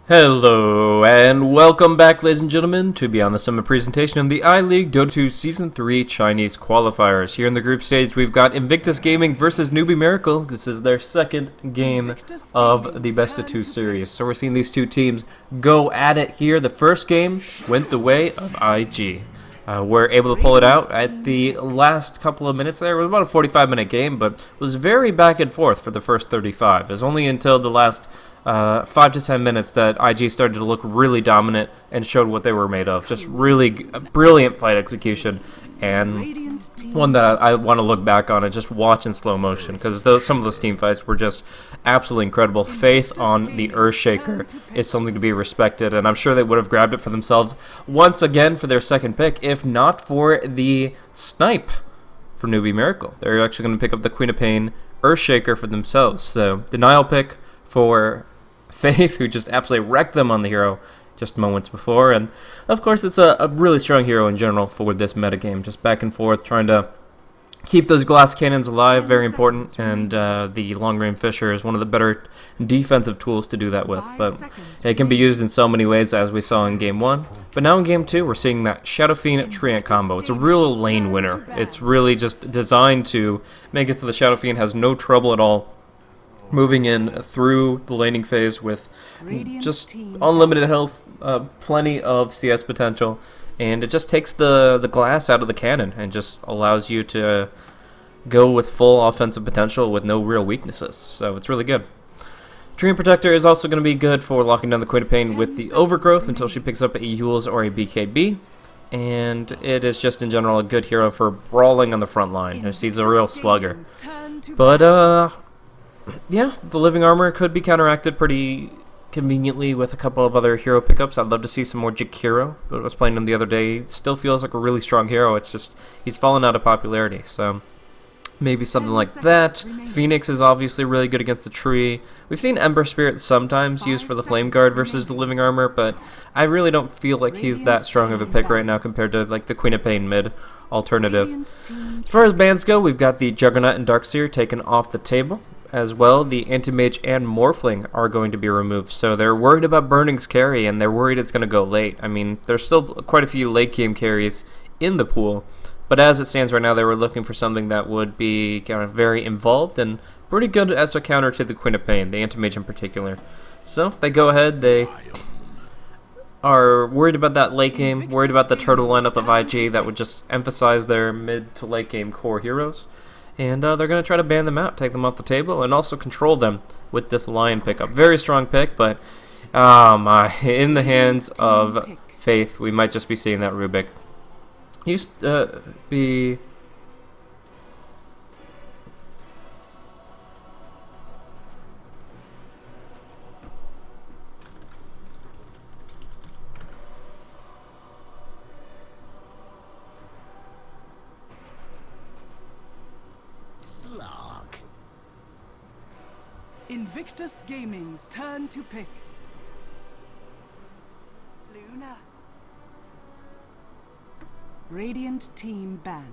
Hello, and welcome back, ladies and gentlemen, to Beyond the Summit presentation of the iLeague Dota 2 Season 3 Chinese qualifiers. Here in the group stage, we've got Invictus Gaming versus Newbee.M. This is their second game of the Best of 2 series. So we're seeing these two teams go at it here. The first game went the way of IG. We're able to pull it out at the last couple of minutes there. It was about a 45-minute game, but was very back and forth for the first 35. It was only until the last 5 to 10 minutes that IG started to look really dominant and showed what they were made of. Just really brilliant fight execution, and one that I want to look back on and just watch in slow motion, because some of those team fights were just absolutely incredible. Faith on the Earthshaker is something to be respected, and I'm sure they would have grabbed it for themselves once again for their second pick, if not for the snipe for Newbee.M. They're actually going to pick up the Queen of Pain Earthshaker for themselves. So denial pick for Faith, who just absolutely wrecked them on the hero just moments before. And of course, it's a really strong hero in general for this metagame, just back and forth, trying to keep those glass cannons alive, very important, and the long-range Fisher is one of the better defensive tools to do that with, but it can be used in so many ways, as we saw in Game 1. But now in Game 2, we're seeing that Shadow Fiend Treant combo. It's a real lane winner. It's really just designed to make it so the Shadow Fiend has no trouble at all moving in through the laning phase with just unlimited health, plenty of CS potential, and it just takes the glass out of the cannon and just allows you to go with full offensive potential with no real weaknesses. So it's really good. Dream Protector is also going to be good for locking down the Queen of Pain with the Overgrowth until she picks up a Yules or a BKB. And it is just in general a good hero for brawling on the front line. He's a real slugger. But yeah, the Living Armor could be counteracted pretty conveniently with a couple of other hero pickups. I'd love to see some more Jakiro, but I was playing him the other day. He still feels like a really strong hero. It's just he's fallen out of popularity, so maybe something like that. Phoenix is obviously really good against the tree. We've seen Ember Spirit sometimes used for the Flame Guard versus the Living Armor, but I really don't feel like he's that strong of a pick right now compared to like the Queen of Pain mid alternative. As far as bans go, we've got the Juggernaut and Darkseer taken off the table. As well, the Anti-Mage and Morphling are going to be removed, so they're worried about Burning's carry, and they're worried it's going to go late. I mean, there's still quite a few late game carries in the pool, but as it stands right now, they were looking for something that would be kind of very involved and pretty good as a counter to the Queen of Pain, the Anti-Mage in particular. So they go ahead, they are worried about that late game, worried about the turtle lineup of IG that would just emphasize their mid to late game core heroes. And they're going to try to ban them out, take them off the table, and also control them with this Lion pickup. Very strong pick, but in the hands of Faith, we might just be seeing that Rubik. Used to be... Invictus Gaming's turn to pick. Luna. Radiant team ban.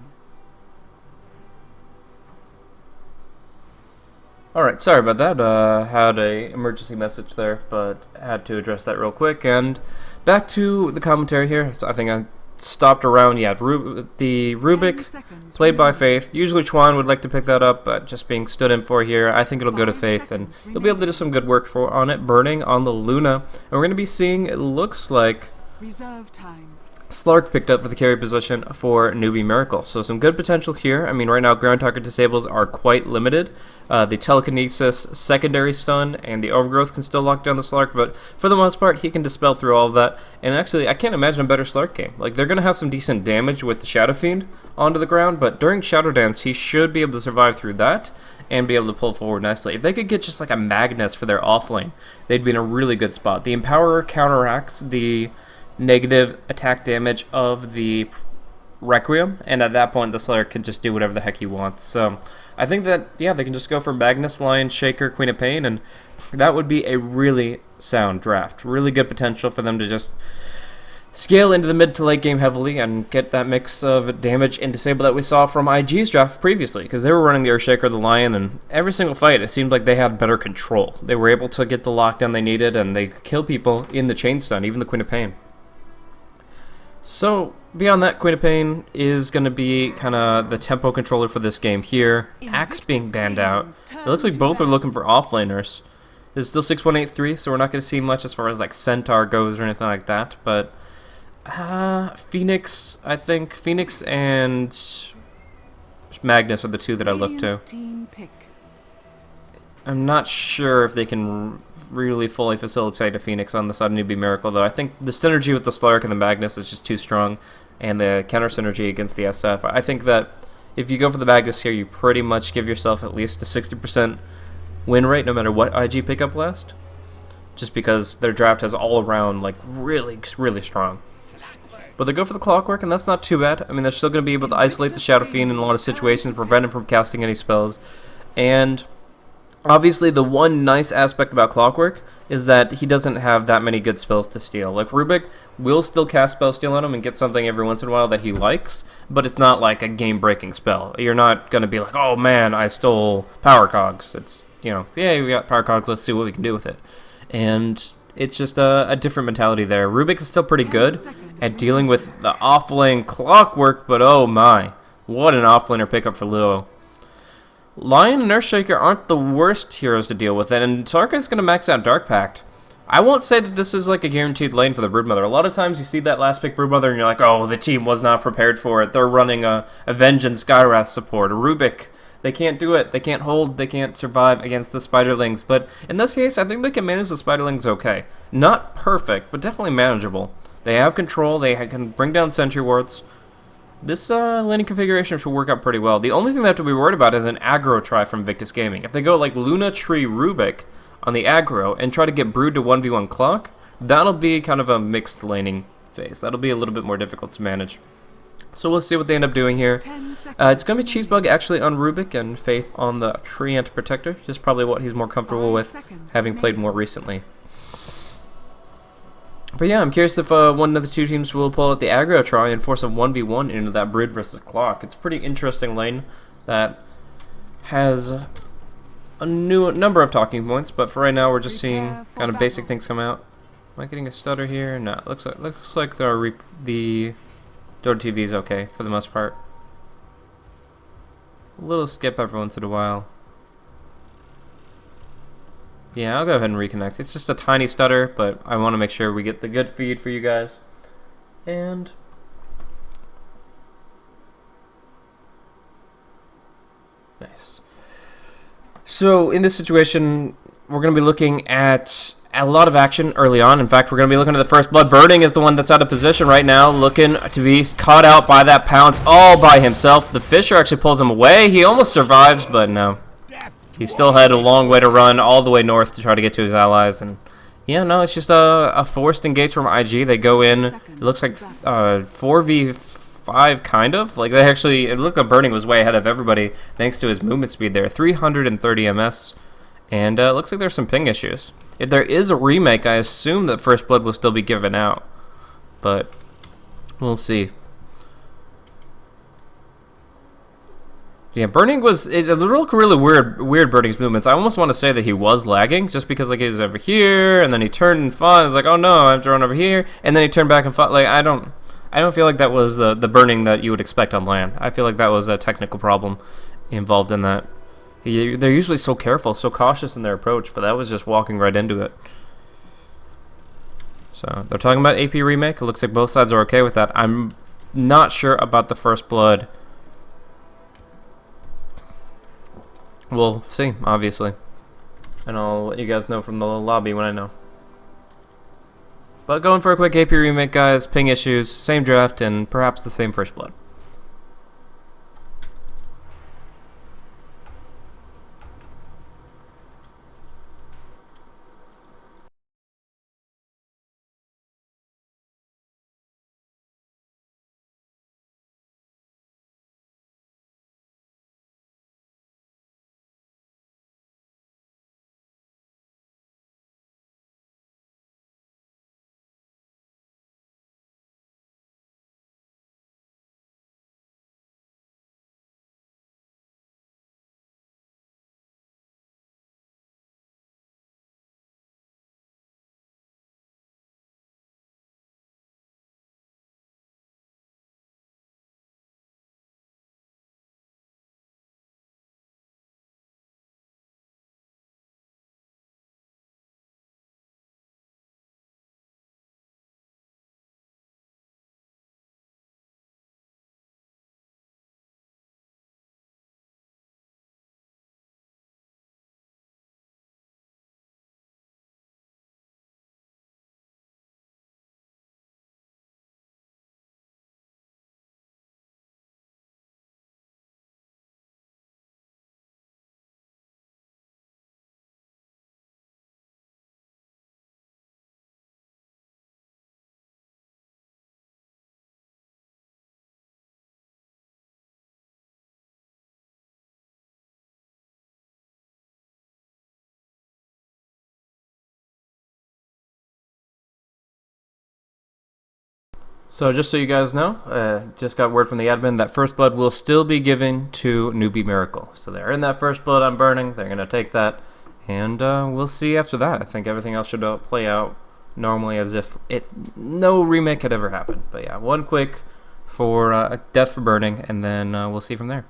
Alright, sorry about that. Had a emergency message there, but had to address that real quick. And back to the commentary here. I think I stopped around, yeah, the Rubik, played by Faith. Usually Chuan would like to pick that up, but just being stood in for here, I think it'll go to Faith, and he'll be able to do some good work on it. Burning on the Luna, and we're going to be seeing, it looks like, reserve time. Slark picked up for the carry position for Newbee.M. So some good potential here. I mean, right now, ground target disables are quite limited. The telekinesis, secondary stun, and the overgrowth can still lock down the Slark, but for the most part, he can dispel through all of that. And actually, I can't imagine a better Slark game. Like, they're going to have some decent damage with the Shadow Fiend onto the ground, but during Shadow Dance, he should be able to survive through that and be able to pull forward nicely. If they could get just like a Magnus for their offlane, they'd be in a really good spot. The Empowerer counteracts the negative attack damage of the Requiem, and at that point the Slayer can just do whatever the heck he wants. So I think that, yeah, they can just go for Magnus, Lion, Shaker, Queen of Pain, and that would be a really sound draft. Really good potential for them to just scale into the mid to late game heavily and get that mix of damage and disable that we saw from IG's draft previously, because they were running the Earthshaker, the Lion, and every single fight it seemed like they had better control. They were able to get the lockdown they needed, and they kill people in the chain stun, even the Queen of Pain. So beyond that, Queen of Pain is going to be kind of the tempo controller for this game here. Axe being banned out. It looks like both are looking for offlaners. It's still 6183, so we're not going to see much as far as like Centaur goes or anything like that, but Phoenix, I think. Phoenix and Magnus are the two that I look to. I'm not sure if they can really fully facilitate a Phoenix on the side of Newbee Miracle, though. I think the synergy with the Slark and the Magnus is just too strong, and the counter synergy against the SF. I think that if you go for the Magnus here, you pretty much give yourself at least a 60% win rate no matter what IG pick up last, just because their draft has all around like really, really strong. But they go for the Clockwork, and that's not too bad. I mean, they're still going to be able to isolate the Shadow Fiend in a lot of situations, prevent him from casting any spells. And obviously, the one nice aspect about Clockwork is that he doesn't have that many good spells to steal. Like, Rubik will still cast Spell Steal on him and get something every once in a while that he likes, but it's not like a game-breaking spell. You're not going to be like, oh man, I stole Power Cogs. It's, you know, yeah, we got Power Cogs, let's see what we can do with it. And it's just a different mentality there. Rubik is still pretty good at dealing with the offlane Clockwork, but oh my, what an offlaner pickup for Luo. Lion and Earthshaker aren't the worst heroes to deal with, and Tarka is going to max out Dark Pact. I won't say that this is like a guaranteed lane for the Broodmother. A lot of times you see that last pick Broodmother and you're like, oh, the team was not prepared for it. They're running a Vengeance Skywrath support, a Rubik. They can't do it. They can't hold. They can't survive against the Spiderlings. But in this case, I think they can manage the Spiderlings okay. Not perfect, but definitely manageable. They have control. They can bring down Sentry Wards. This laning configuration should work out pretty well. The only thing they have to be worried about is an aggro try from Victus Gaming. If they go like Luna Tree Rubik on the aggro and try to get Brood to 1v1 Clock, that'll be kind of a mixed laning phase. That'll be a little bit more difficult to manage. So we'll see what they end up doing here. It's going to be Cheesebug actually on Rubik and Faith on the Treant Protector. Just probably what he's more comfortable with, having played more recently. But yeah, I'm curious if one of the two teams will pull out the aggro try and force a 1v1 into that Brood versus Clock. It's a pretty interesting lane that has a new number of talking points, but for right now we're just seeing kind of basic things come out. Am I getting a stutter here? No, it looks like the Dota TV is okay for the most part. A little skip every once in a while. Yeah, I'll go ahead and reconnect. It's just a tiny stutter, but I want to make sure we get the good feed for you guys. And nice. So in this situation, we're going to be looking at a lot of action early on. In fact, we're going to be looking at the first blood. Burning is the one that's out of position right now, looking to be caught out by that Pounce all by himself. The Fisher actually pulls him away. He almost survives, but no. He still had a long way to run all the way north to try to get to his allies. And yeah, no, it's just a forced engage from IG. They go in. It looks like 4v5 kind of. Like they actually, it looked like Burning was way ahead of everybody thanks to his movement speed there. 330 MS. And it looks like there's some ping issues. If there is a remake, I assume that First Blood will still be given out. But we'll see. Yeah, Burning was, it looked really weird Burning's movements. I almost want to say that he was lagging, just because like he was over here, and then he turned and fought, and was like, oh no, I have to run over here, and then he turned back and fought. Like, I don't feel like that was the Burning that you would expect on land. I feel like that was a technical problem involved in that. They're usually so careful, so cautious in their approach, but that was just walking right into it. So, they're talking about AP remake. It looks like both sides are okay with that. I'm not sure about the First Blood. We'll see, obviously. And I'll let you guys know from the lobby when I know. But going for a quick AP remake, guys. Ping issues, same draft, and perhaps the same First Blood. So just so you guys know, just got word from the admin that first blood will still be given to Newbie Miracle. So they're in that first blood on burning. They're going to take that. And we'll see after that. I think everything else should play out normally as if no remake had ever happened. But yeah, one quick for death for burning, and then we'll see from there.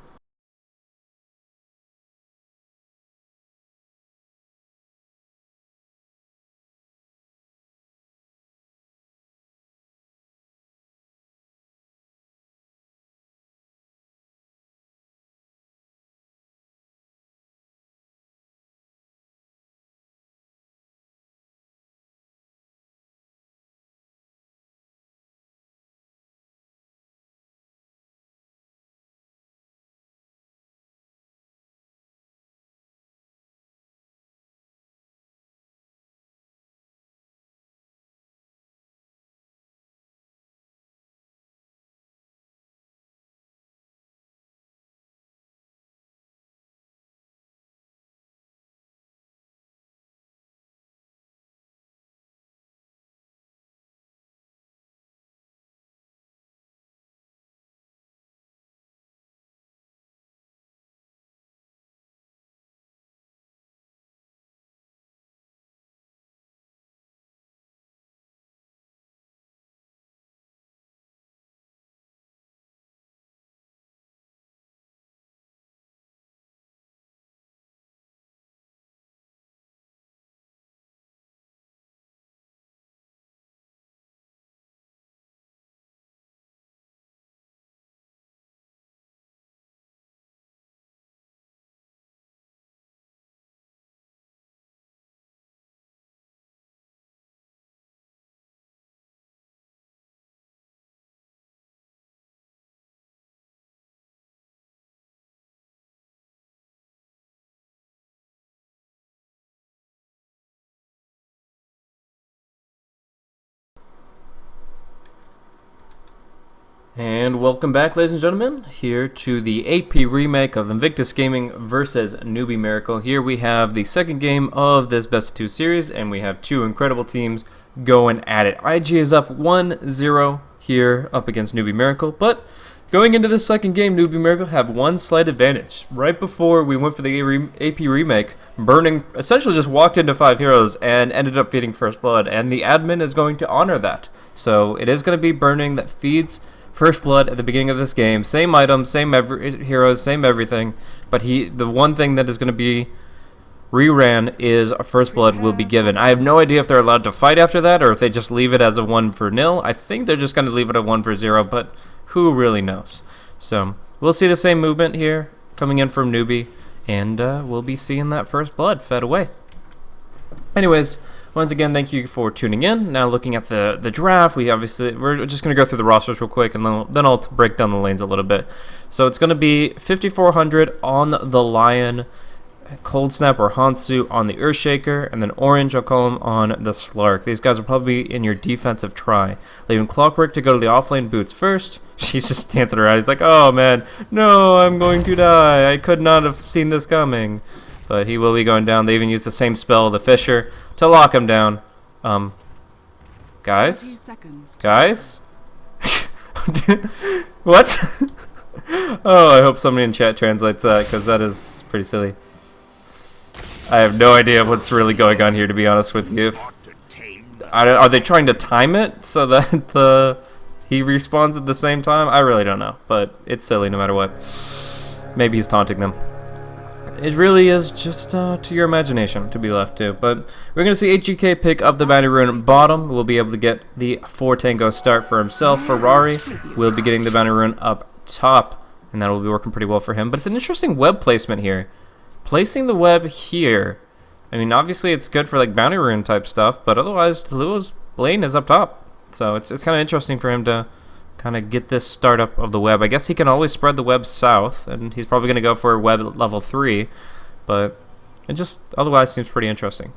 And welcome back, ladies and gentlemen, here to the AP remake of Invictus Gaming versus Newbie Miracle. Here we have the second game of this Best of 2 series, and we have two incredible teams going at it. IG is up 1-0 here up against Newbie Miracle, but going into the second game, Newbie Miracle have one slight advantage. Right before we went for the AP remake, Burning essentially just walked into 5 heroes and ended up feeding First Blood, and the admin is going to honor that. So it is going to be Burning that feeds First Blood at the beginning of this game. Same items, same heroes, same everything. But the one thing that is going to be reran is a First Blood will be given. I have no idea if they're allowed to fight after that or if they just leave it as a 1-0. I think they're just going to leave it a 1-0, but who really knows? So we'll see the same movement here coming in from Newbie, and we'll be seeing that First Blood fed away. Anyways, once again, thank you for tuning in. Now looking at the draft, we're just going to go through the rosters real quick, and then I'll break down the lanes a little bit. So it's going to be 5,400 on the Lion, Cold Snap or Hansu on the Earthshaker, and then Orange, I'll call him, on the Slark. These guys will probably be in your defensive try. Leaving Clockwork to go to the offlane boots first. She's just dancing around. He's like, oh man, no, I'm going to die. I could not have seen this coming. But he will be going down. They even use the same spell, the Fisher, to lock him down. Guys? Guys? What? Oh, I hope somebody in chat translates that, because that is pretty silly. I have no idea what's really going on here, to be honest with you. Are they trying to time it so that he respawns at the same time? I really don't know, but it's silly no matter what. Maybe he's taunting them. It really is just to your imagination to be left to. But we're going to see HGK pick up the bounty rune bottom. We'll be able to get the 4-tango start for himself. Ferrari will be getting the bounty rune up top, and that will be working pretty well for him. But it's an interesting web placement here. Placing the web here, I mean, obviously it's good for like bounty rune type stuff, but otherwise Luo's lane is up top. So it's kind of interesting for him to kind of get this startup of the web. I guess he can always spread the web south, and he's probably going to go for web level 3, but it just otherwise seems pretty interesting.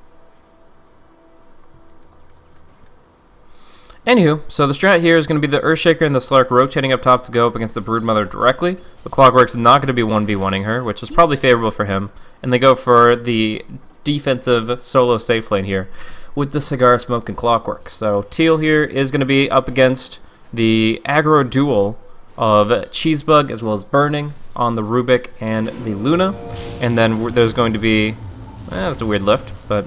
Anywho, so the strat here is going to be the Earthshaker and the Slark rotating up top to go up against the Broodmother directly. The Clockwork's not going to be 1v1ing her, which is probably favorable for him, and they go for the defensive solo safe lane here with the Cigar Smoke and Clockwork. So Teal here is going to be up against the aggro duel of Cheesebug as well as Burning on the Rubik and the Luna. And then there's going to be... that's a weird lift, but...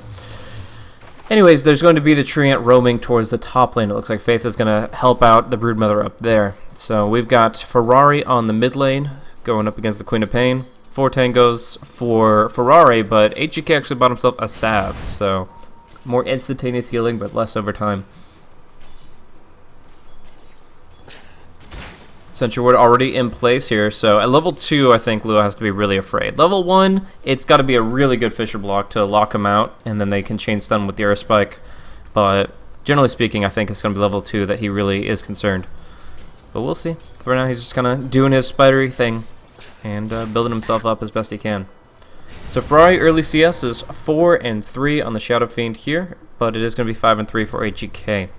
Anyways, there's going to be the Treant roaming towards the top lane. It looks like Faith is going to help out the Broodmother up there. So we've got Ferrari on the mid lane going up against the Queen of Pain. 4 tangos for Ferrari, but HGK actually bought himself a salve. So more instantaneous healing, but less over time. Sentry Ward already in place here, so at level 2, I think Lua has to be really afraid. Level 1, it's got to be a really good Fissure block to lock him out, and then they can chain stun with the Air Spike. But generally speaking, I think it's going to be level 2 that he really is concerned. But we'll see. For now, he's just kind of doing his spidery thing and building himself up as best he can. So Ferrari early CS is 4 and 3 on the Shadow Fiend here, but it is going to be 5 and 3 for HGK.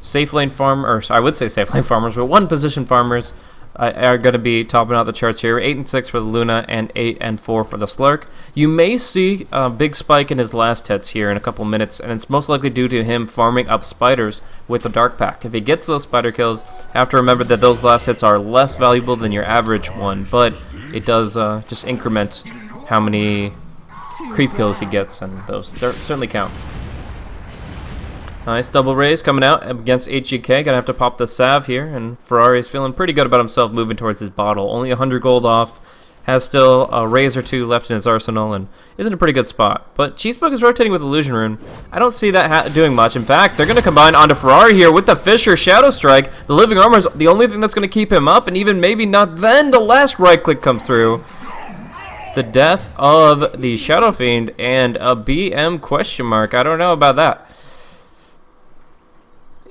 Safe lane farmers, I would say safe lane farmers, but one position farmers are going to be topping out the charts here. 8 and 6 for the Luna and 8 and 4 for the Slark. You may see a big spike in his last hits here in a couple minutes, and it's most likely due to him farming up spiders with the Dark Pack. If he gets those spider kills, have to remember that those last hits are less valuable than your average one, but it does just increment how many creep kills he gets, and those certainly count. Nice double raise coming out against HGK. Gonna have to pop the salve here, and Ferrari's feeling pretty good about himself moving towards his bottle. Only 100 gold off, has still a raise or two left in his arsenal, and is in a pretty good spot. But Cheesebug is rotating with Illusion Rune. I don't see that doing much. In fact, they're gonna combine onto Ferrari here with the Fissure Shadow Strike. The Living Armor is the only thing that's gonna keep him up, and even maybe not then the last right click comes through. The death of the Shadow Fiend and a BM question mark. I don't know about that.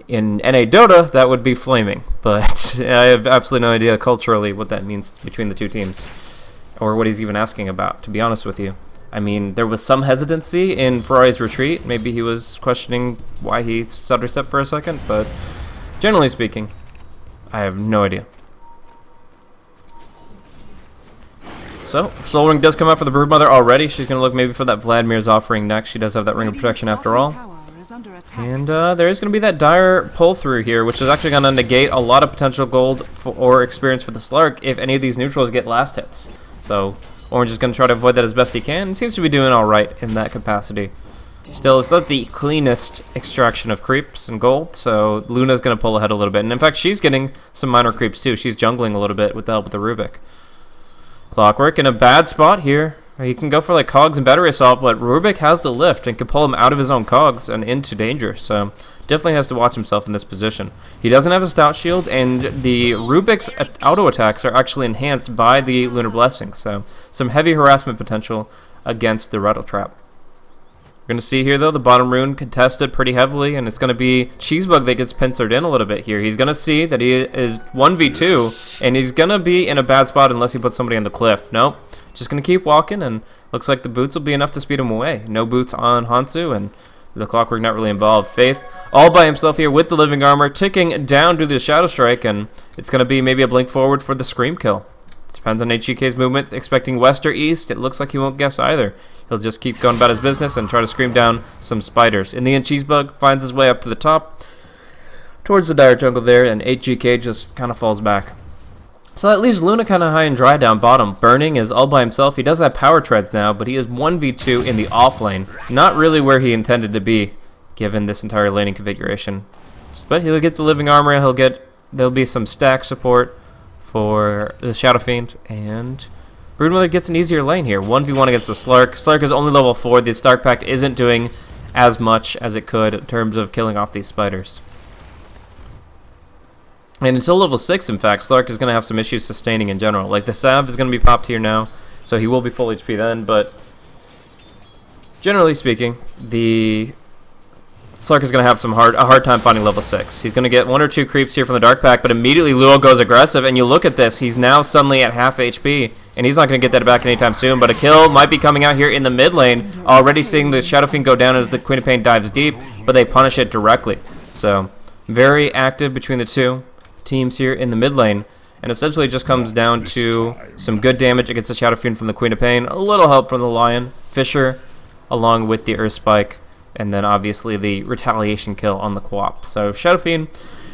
In NA Dota, that would be flaming, but I have absolutely no idea culturally what that means between the two teams, or what he's even asking about, to be honest with you. I mean, there was some hesitancy in Ferrari's retreat. Maybe he was questioning why he stutter stepped for a second, but generally speaking, I have no idea. So, Soul Ring does come out for the Broodmother already. She's going to look maybe for that Vladimir's offering next. She does have that Ring of Protection after all. And there is going to be that dire pull through here, which is actually going to negate a lot of potential gold or experience for the Slark if any of these neutrals get last hits. So Orange is going to try to avoid that as best he can, and seems to be doing alright in that capacity. Still, it's not the cleanest extraction of creeps and gold, so Luna's going to pull ahead a little bit. And in fact, she's getting some minor creeps too. She's jungling a little bit with the help of the Rubik. Clockwork in a bad spot here. He can go for like cogs and battery assault, but Rubik has the lift and can pull him out of his own cogs and into danger, so definitely has to watch himself in this position. He doesn't have a stout shield, and the Rubik's auto attacks are actually enhanced by the Lunar Blessing, so some heavy harassment potential against the Rattle Trap. We're going to see here, though, the bottom rune contested pretty heavily, and it's going to be Cheesebug that gets pincered in a little bit here. He's going to see that he is 1v2, and he's going to be in a bad spot unless he puts somebody on the cliff. Nope. Just going to keep walking, and looks like the boots will be enough to speed him away. No boots on Hansu, and the Clockwork not really involved. Faith all by himself here with the Living Armor, ticking down to the Shadow Strike, and it's going to be maybe a blink forward for the Scream kill. Depends on HGK's movement, expecting west or east. It looks like he won't guess either. He'll just keep going about his business and try to scream down some spiders. In the end, Cheesebug finds his way up to the top, towards the dire jungle there, and HGK just kind of falls back. So that leaves Luna kind of high and dry down bottom. Burning is all by himself. He does have power treads now, but he is 1v2 in the off lane. Not really where he intended to be, given this entire laning configuration. But he'll get the Living Armor. There'll be some stack support for the Shadow Fiend, and Broodmother gets an easier lane here. 1v1 against the Slark. Slark is only level 4. The Stark Pact isn't doing as much as it could in terms of killing off these spiders. And until level 6, in fact, Slark is going to have some issues sustaining in general. Like, the Salve is going to be popped here now, so he will be full HP then, but generally speaking, the Slark is going to have a hard time finding level 6. He's going to get 1 or 2 creeps here from the Dark Pack, but immediately Luo goes aggressive, and you look at this, he's now suddenly at half HP, and he's not going to get that back anytime soon, but a kill might be coming out here in the mid lane, already seeing the Shadow Fiend go down as the Queen of Pain dives deep, but they punish it directly. So, very active between the two teams here in the mid lane, and essentially just comes down to some good damage against the Shadow Fiend from the Queen of Pain, a little help from the Lion, Fissure, along with the Earth Spike, and then obviously the retaliation kill on the co-op. So Shadow Fiend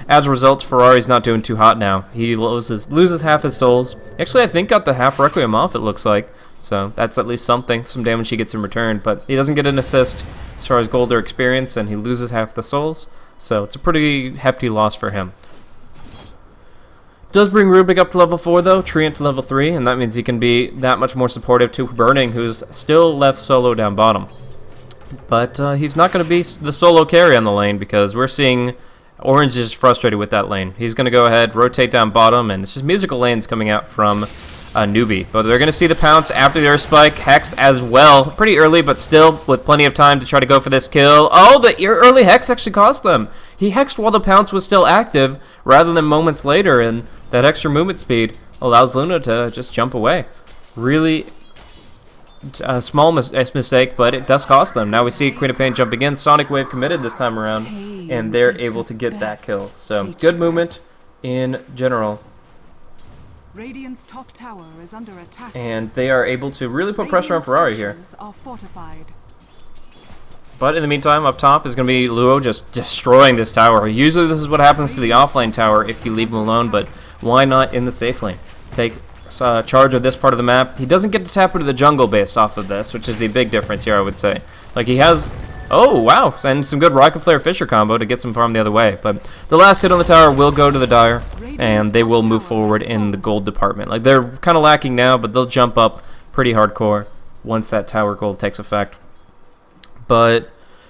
as a result, Ferrari's not doing too hot now. He loses half his souls. Actually, I think got the half Requiem off, it looks like. So that's at least something, some damage he gets in return. But he doesn't get an assist as far as gold or experience, and he loses half the souls. So it's a pretty hefty loss for him. Does bring Rubik up to level 4 though, Treant to level 3, and that means he can be that much more supportive to Burning, who's still left solo down bottom. But he's not going to be the solo carry on the lane because we're seeing Orange is frustrated with that lane. He's going to go ahead, rotate down bottom, and it's just musical lanes coming out from Newbee. But they're going to see the pounce after the Earth Spike. Hex as well. Pretty early, but still with plenty of time to try to go for this kill. Oh, the early Hex actually cost them. He hexed while the pounce was still active rather than moments later, and that extra movement speed allows Luna to just jump away. Really a small mistake, but it does cost them. Now we see Queen of Pain jumping in. Sonic Wave committed this time around, and they're able to get that kill. So good movement in general. Radiant's top tower is under attack. And they are able to really put pressure on Ferrari here. Are fortified. But in the meantime, up top is going to be Luo just destroying this tower. Usually this is what happens to the offlane tower if you leave him alone, but why not in the safe lane? Take charge of this part of the map. He doesn't get to tap into the jungle based off of this, which is the big difference here, I would say. Like he has... Oh, wow, and some good Rocket Flare Fisher combo to get some farm the other way. But the last hit on the tower will go to the Dire, and they will move forward in the gold department. Like, they're kind of lacking now, but they'll jump up pretty hardcore once that tower gold takes effect. But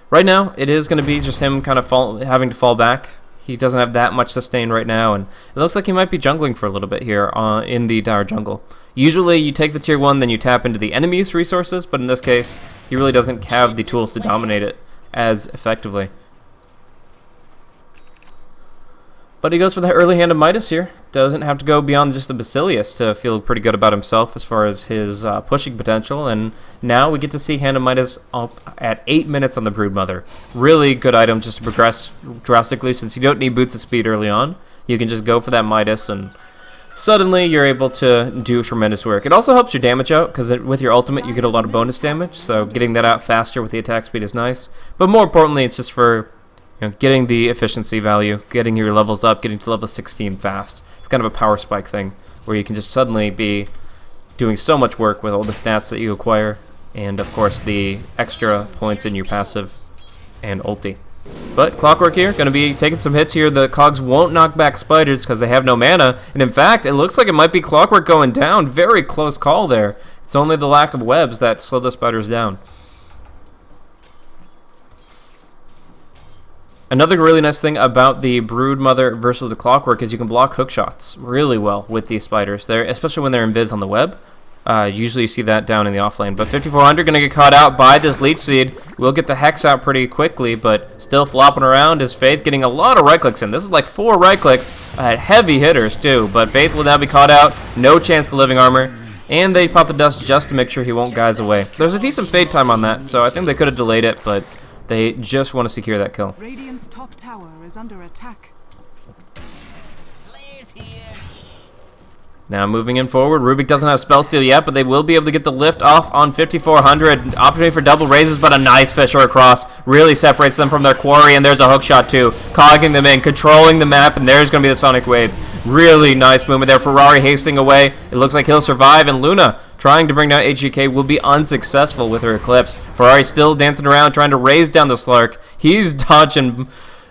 right now, it is going to be just him kind of having to fall back. He doesn't have that much sustain right now, and it looks like he might be jungling for a little bit here in the Dire jungle. Usually you take the tier 1, then you tap into the enemy's resources, but in this case, he really doesn't have the tools to dominate it as effectively. But he goes for the early hand of Midas here. Doesn't have to go beyond just the Basilius to feel pretty good about himself as far as his pushing potential. And now we get to see Hand of Midas up at 8 minutes on the Broodmother. Really good item just to progress drastically since you don't need boots of speed early on. You can just go for that Midas and suddenly you're able to do tremendous work. It also helps your damage out because with your ultimate you get a lot of bonus damage. So getting that out faster with the attack speed is nice. But more importantly, it's just for getting the efficiency value, getting your levels up, getting to level 16 fast. It's kind of a power spike thing where you can just suddenly be doing so much work with all the stats that you acquire and of course the extra points in your passive and ulti. But Clockwork here, going to be taking some hits here. The cogs won't knock back spiders because they have no mana. And in fact, it looks like it might be Clockwork going down. Very close call there. It's only the lack of webs that slow the spiders down. Another really nice thing about the Broodmother versus the Clockwork is you can block hook shots really well with these spiders, especially when they're invis on the web. Usually you see that down in the offlane. But 5400 going to get caught out by this Leech Seed. We'll get the Hex out pretty quickly, but still flopping around is Faith getting a lot of right clicks in. This is like 4 right clicks, heavy hitters too. But Faith will now be caught out. No chance to living armor. And they pop the dust just to make sure he won't guys away. There's a decent fade time on that, so I think they could have delayed it, but they just want to secure that kill. Radiant's top tower is under attack. Now moving in forward, Rubik doesn't have spell steal yet, but they will be able to get the lift off on 5400. Opportunity for double raises, but a nice Fisher across. Really separates them from their quarry, and there's a hook shot too. Cogging them in, controlling the map, and there's going to be the Sonic Wave. Really nice movement there. Ferrari hasting away. It looks like he'll survive, and Luna trying to bring down HGK will be unsuccessful with her Eclipse. Ferrari still dancing around, trying to raise down the Slark. He's dodging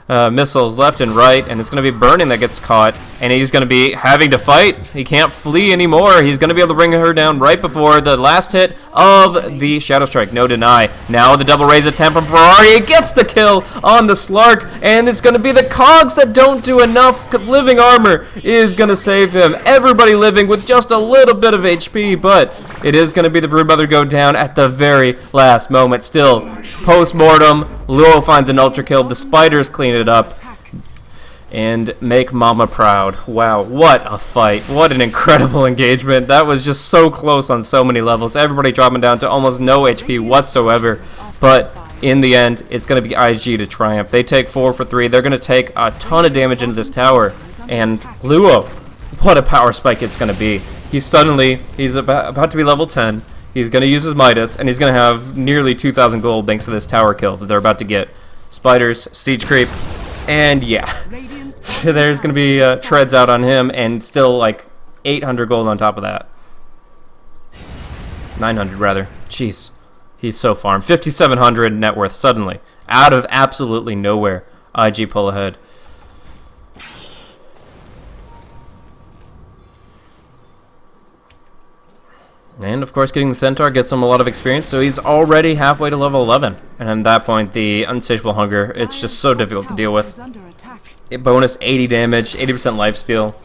missiles left and right, and it's going to be Burning that gets caught, and he's going to be having to fight. He can't flee anymore. He's going to be able to bring her down right before the last hit of the Shadow Strike. No deny. Now the double raise attempt from Ferrari. It gets the kill on the Slark, and it's going to be the cogs that don't do enough. Living armor is going to save him. Everybody living with just a little bit of HP, but it is going to be the Broodmother go down at the very last moment. Still, post-mortem, Luo finds an ultra kill. The spiders clean it up and make Mama proud. Wow, what a fight. What an incredible engagement. That was just so close on so many levels. Everybody dropping down to almost no HP whatsoever. But in the end, it's going to be IG to triumph. They take 4 for 3. They're going to take a ton of damage into this tower. And Luo, what a power spike it's going to be. He's about to be level 10. He's going to use his Midas, and he's going to have nearly 2,000 gold thanks to this tower kill that they're about to get. Spiders, siege creep, and yeah. there's going to be treads out on him, and still like 800 gold on top of that. 900 rather. Jeez. He's so farmed. 5,700 net worth suddenly. Out of absolutely nowhere. IG pull ahead. And of course getting the Centaur gets him a lot of experience, so he's already halfway to level 11. And at that point the Unsatiable Hunger, it's just so difficult to deal with. Bonus 80 damage, 80% lifesteal.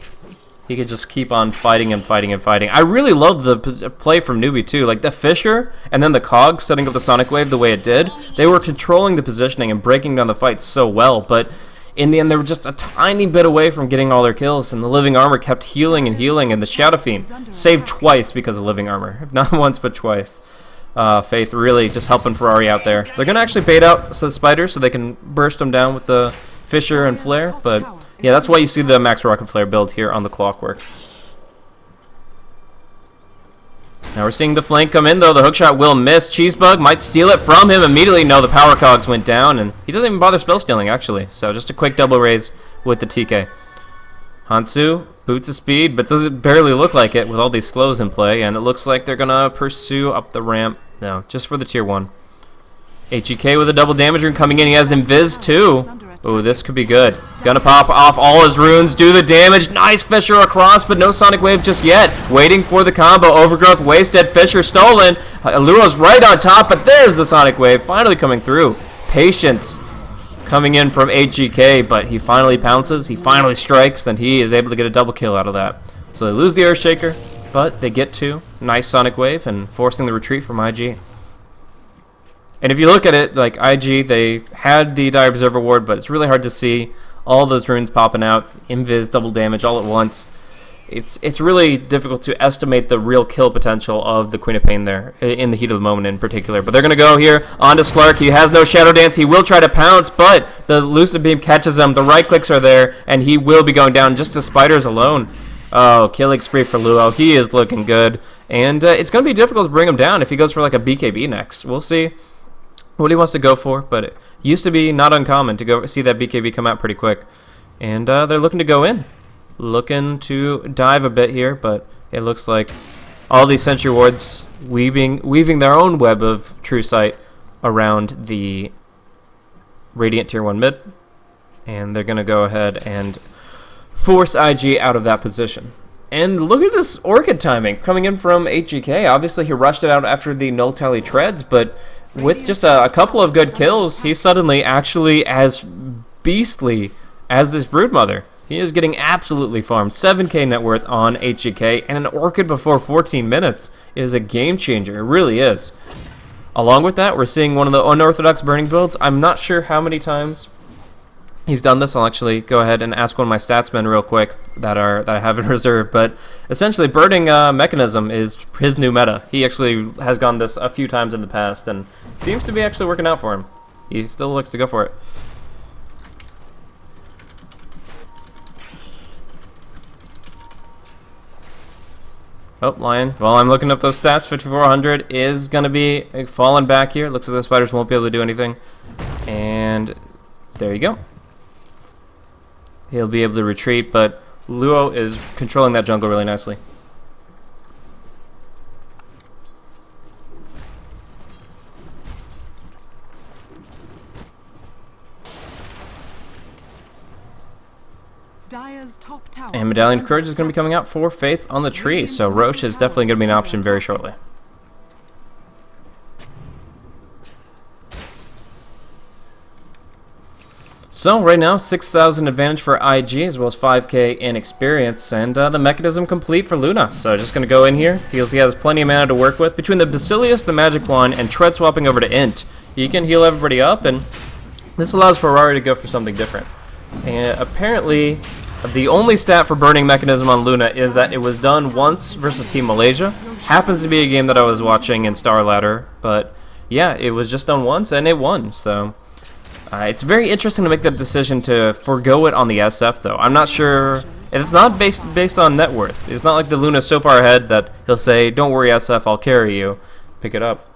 He could just keep on fighting and fighting and fighting. I really love the play from Newbee too. Like the Fisher and then the Cog setting up the Sonic Wave the way it did. They were controlling the positioning and breaking down the fight so well, but in the end they were just a tiny bit away from getting all their kills, and the Living Armor kept healing and healing, and the Shadow Fiend saved twice because of Living Armor. Not once, but twice. Faith really just helping Ferrari out there. They're going to actually bait out the Spiders so they can burst them down with the Fisher and Flare, but yeah, that's why you see the Max Rocket Flare build here on the Clockwork. Now we're seeing the flank come in, though. The hookshot will miss. Cheesebug might steal it from him immediately. No, the power cogs went down, and he doesn't even bother spell stealing, actually. So just a quick double raise with the TK. Hansu, boots of speed, but doesn't barely look like it with all these slows in play, and it looks like they're going to pursue up the ramp. No, just for the tier 1. HEK with a double damage rune coming in. He has Invis, too. Oh, this could be good. Gonna pop off all his runes, do the damage. Nice Fisher across, but no Sonic Wave just yet. Waiting for the combo. Overgrowth, Wasted, Fisher stolen. Luo's right on top, but there's the Sonic Wave finally coming through. Patience coming in from HEK, but he finally pounces. He finally strikes, and he is able to get a double kill out of that. So they lose the Earthshaker, but they get to nice Sonic Wave and forcing the retreat from IG. And if you look at it, like IG, they had the Dire Observer Ward, but it's really hard to see all those runes popping out, Invis, double damage all at once. It's really difficult to estimate the real kill potential of the Queen of Pain there, in the heat of the moment in particular. But they're going to go here onto Slark. He has no Shadow Dance. He will try to pounce, but the Lucid Beam catches him. The right clicks are there, and he will be going down just to Spiders alone. Oh, killing spree for Luo. He is looking good. And it's going to be difficult to bring him down if he goes for like a BKB next. We'll see what he wants to go for, but it used to be not uncommon to go see that BKB come out pretty quick. And they're looking to go in. Looking to dive a bit here, but it looks like all these Sentry Wards weaving their own web of True Sight around the Radiant Tier 1 mid. And they're going to go ahead and force IG out of that position. And look at this Orchid timing coming in from HGK. Obviously, he rushed it out after the Null Tally Treads, but with just a couple of good kills, he's suddenly actually as beastly as this Broodmother. He is getting absolutely farmed. 7k net worth on HGK, and an Orchid before 14 minutes is a game changer. It really is. Along with that, we're seeing one of the unorthodox burning builds. I'm not sure how many times he's done this. I'll actually go ahead and ask one of my statsmen real quick that I have in reserve. But essentially, burning mechanism is his new meta. He actually has gone this a few times in the past, and seems to be actually working out for him. He still looks to go for it. Oh, Lion. While I'm looking up those stats, 5,400 is going to be falling back here. Looks like the Spiders won't be able to do anything. And there you go. He'll be able to retreat, but Luo is controlling that jungle really nicely. And Medallion of Courage is going to be coming out for Faith on the tree, so Roche is definitely going to be an option very shortly. So right now, 6,000 advantage for IG, as well as 5k in experience, and the mechanism complete for Luna. So just going to go in here. Feels he has plenty of mana to work with. Between the Basilius, the Magic Wand, and Tread swapping over to Int, he can heal everybody up, and this allows Ferrari to go for something different. And apparently, the only stat for burning mechanism on Luna is that it was done once versus Team Malaysia. Happens to be a game that I was watching in Star Ladder, but yeah, it was just done once and it won. So it's very interesting to make that decision to forego it on the SF, though. I'm not sure. It's not based on net worth. It's not like the Luna's so far ahead that he'll say, "Don't worry, SF, I'll carry you. Pick it up."